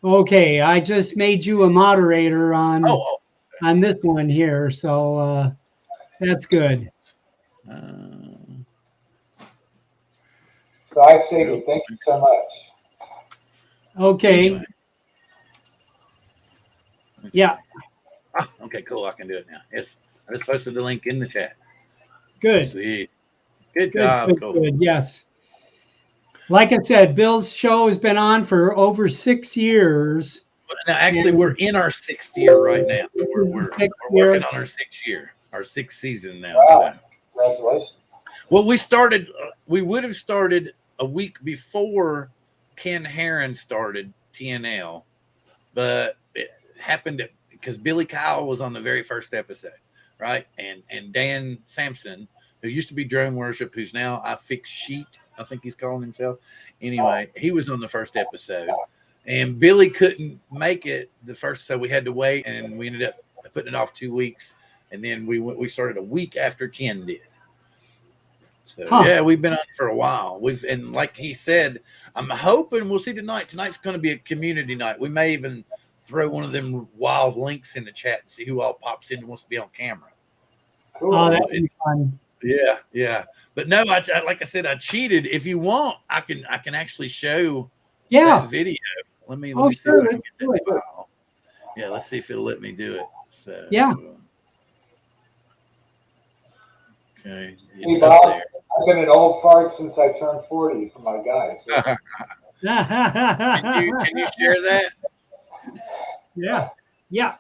Okay, I just made you a moderator on this one here, so that's good. So I say thank you so much. Okay. Anyway. Yeah. Okay, cool. I can do it now. Yes, I just posted the link in the chat. Good. Sweet. Good job. Good, cool. good. Yes. Like I said, Bill's show has been on for over 6 years. Now, actually, And we're in our 6th year right now. this We're, is the we're, 6th we're working year. on our 6th year, our 6th season now. Wow. So. Congratulations. Well, we would have started a week before Ken Herron started TNL, but it happened because Billy Kyle was on the very first episode, right? And Dan Sampson, who used to be Drone Worship, who's now I Fix Sheet, I think he's calling himself. Anyway, he was on the first episode, and Billy couldn't make it the first, so we had to wait, and we ended up putting it off 2 weeks, and then we started a week after Ken did. So yeah, we've been on for a while. And like he said, I'm hoping we'll see tonight. Tonight's going to be a community night. We may even throw one of them wild links in the chat and see who all pops in and wants to be on camera. Cool. Oh, that'd be fun. Yeah. But no, I like I said, I cheated. If you want, I can actually show Yeah. that video. Let me Oh, see sure, if I can let's get do that it. file. Yeah, let's see if it'll let me do it. So Yeah. Okay, Hey, it's Bob, up there. I've been an old fart since I turned 40 for my guys. Can you share that? Yeah. Yeah.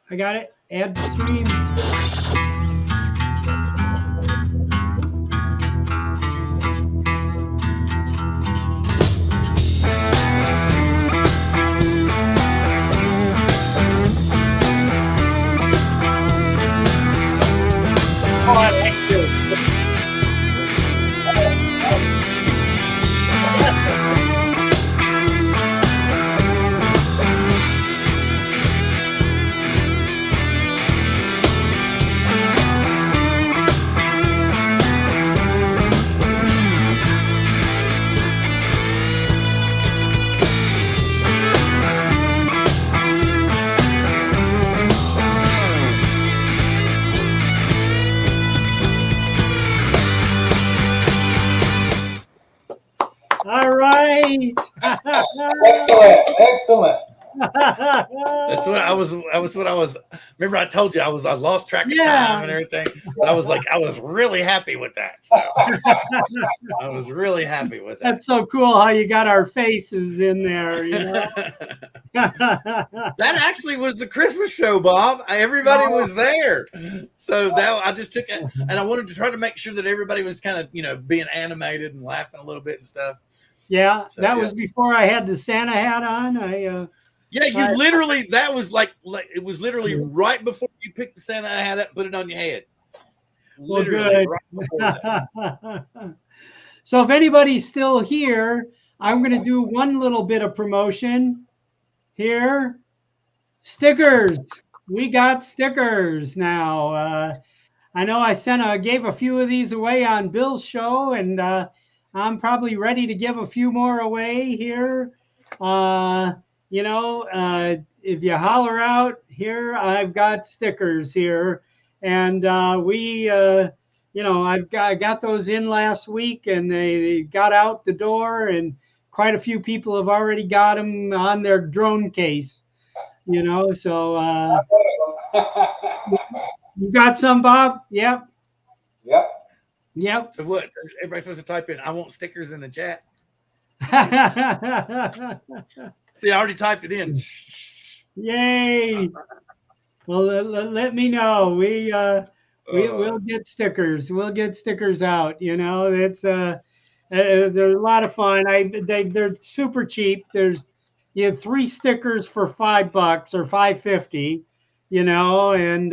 I got it. Add stream. All right. Excellent. That's what I was. Remember, I told you I lost track of time and everything. But I was really happy with that. So I was really happy with that. That's so cool how you got our faces in there. You know? That actually was the Christmas show, Bob. Everybody was there, so that I just took it, and I wanted to try to make sure that everybody was kind of being animated and laughing a little bit and stuff. Yeah, So, that was before I had the Santa hat on. Yeah, you literally, that was like it was literally right before you picked the Santa hat up, put it on your head. Well, Literally good. right before that. So if anybody's still here, I'm going to do one little bit of promotion here. Stickers. We got stickers now. I know I gave a few of these away on Bill's show, and I'm probably ready to give a few more away here. If you holler out here, I've got stickers here, and I got those in last week, and they got out the door, and quite a few people have already got them on their drone case. So you got some, Bob? Yep. Yep. So what? Everybody's supposed to type in, "I want stickers" in the chat. See, I already typed it in. Yay! Well, let me know. We'll get stickers. We'll get stickers out. It's they're a lot of fun. They're super cheap. You have 3 stickers for $5 or $5.50. And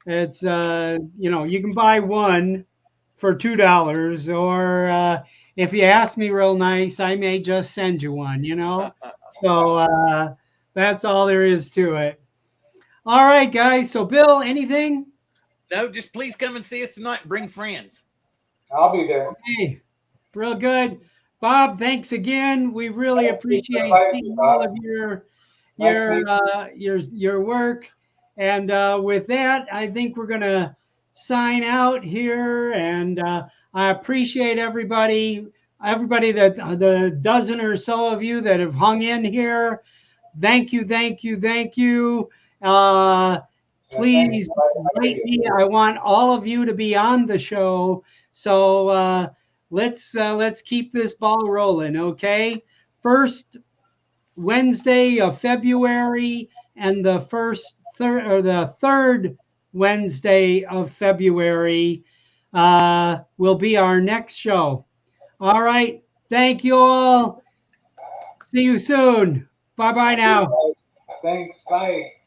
it's you can buy one for $2, or if you ask me real nice, I may just send you one. So that's all there is to it. All right, guys. So, Bill, anything? No, just please come and see us tonight and bring friends. I'll be there. Okay, real good. Bob, thanks again. We really appreciate seeing all of your work. And with that, I think we're going to sign out here. And I appreciate everybody that the dozen or so of you that have hung in here. Thank you. Please write me. I want all of you to be on the show. So let's keep this ball rolling, okay? First Wednesday of February and the third Wednesday of February will be our next show. All right. Thank you all. See you soon. Bye bye now. Thanks. Bye.